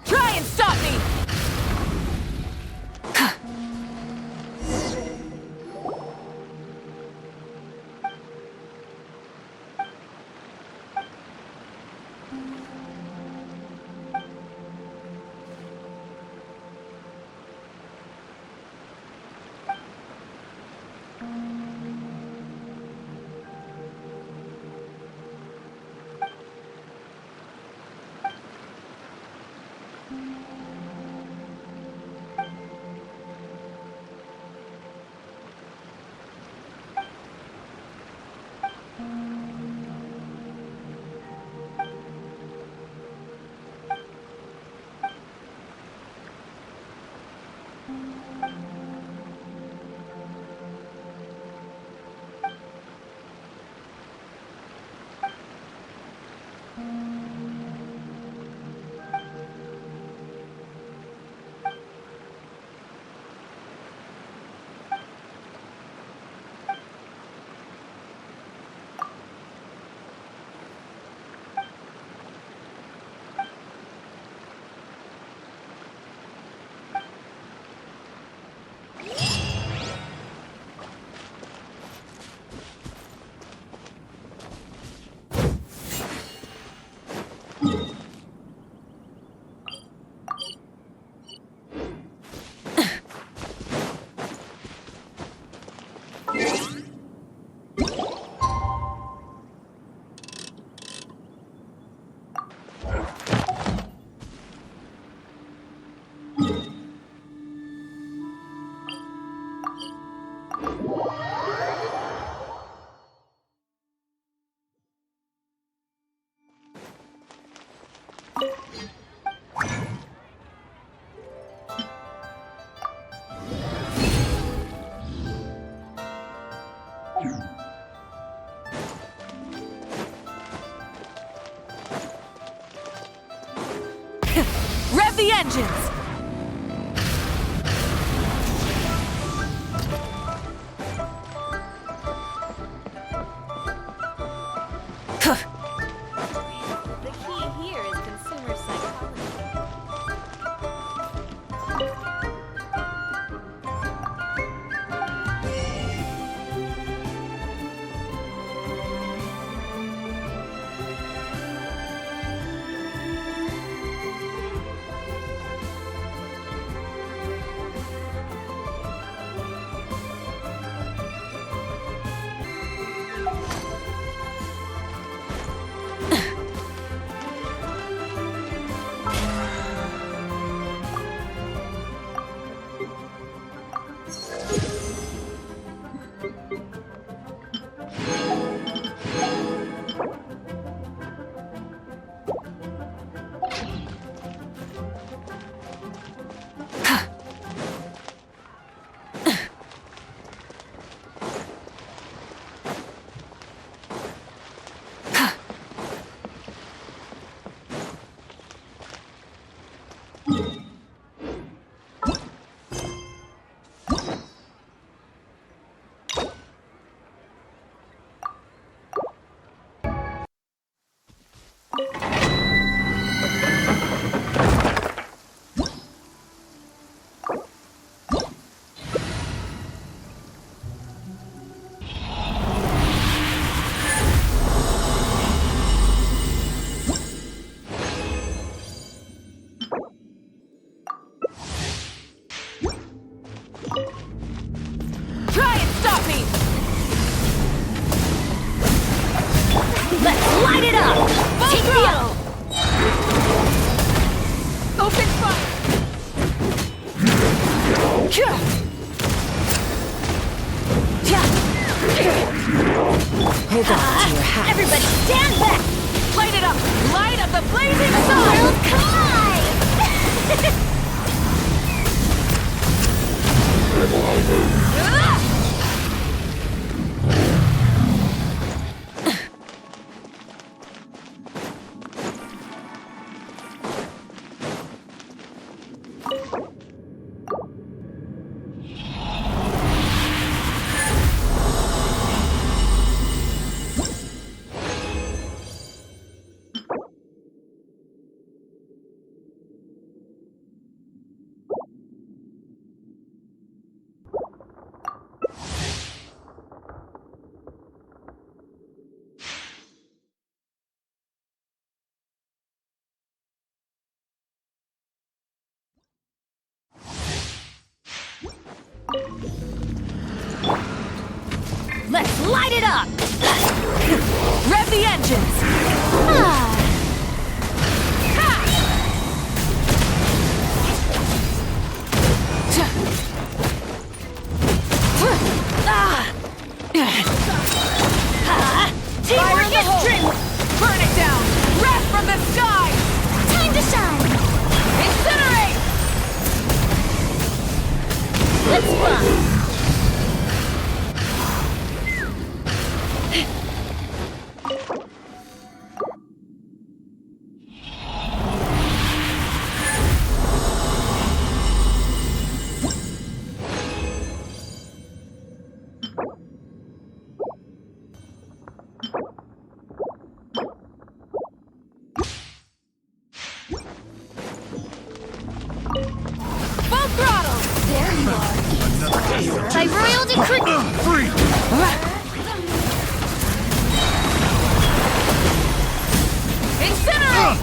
Try and stop me! Rev the engines! The key here is consumer psychology. Take throttle! Open fire! Hold on to your hat. Everybody stand back! Light it up! Light up the blazing sun! World collide! Let's light it up! Rev the engines! Teamwork is true! Burn it down! Wrath from the sky! Time to shine! Incinerate! Let's fly! Full throttle! There you are! By royal decree! Incinerate!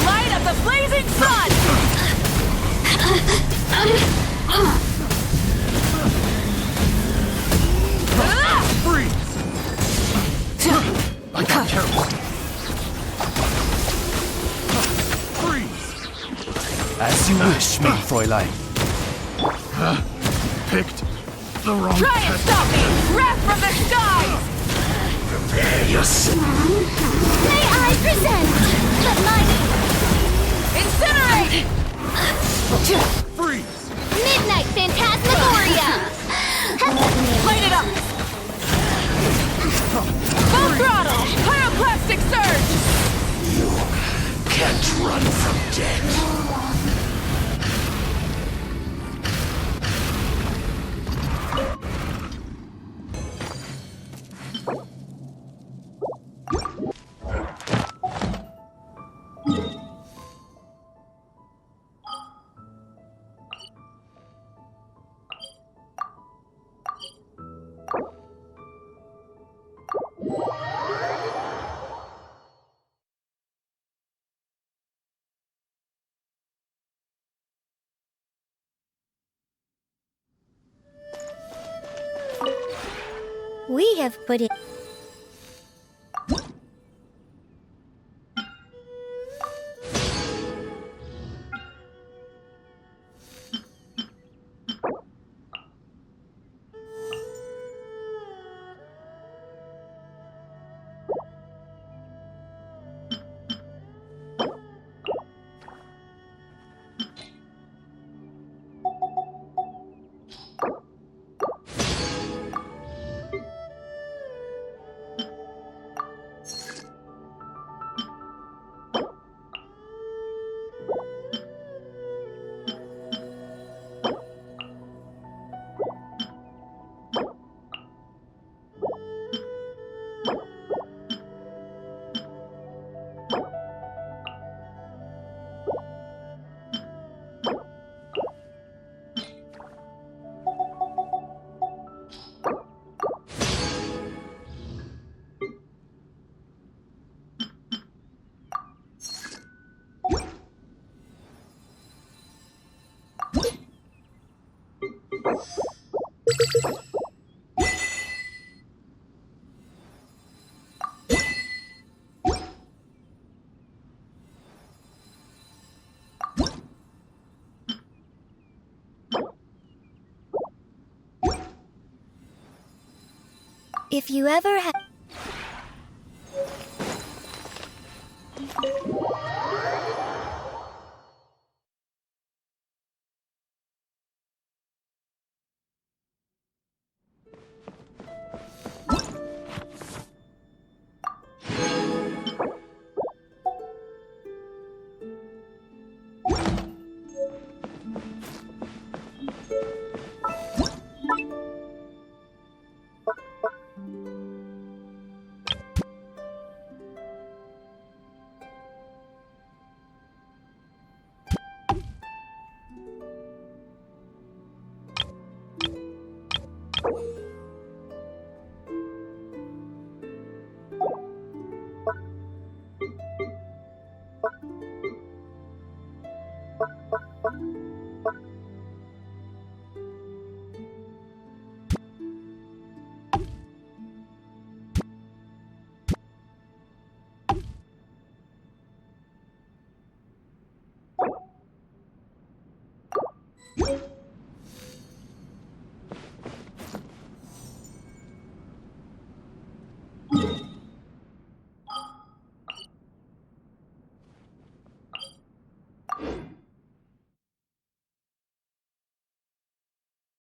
Light up the blazing sun! I got careless. As you wish, mein Fräulein. Picked the wrong Try and stop me! Wrath from the skies! Prepare yourself. May I present the mighty Incinerate! Freeze! Midnight Phantasmagoria! Light it up! Full throttle! Pyroclastic surge! You can't run from death. We have put it. If you ever have... You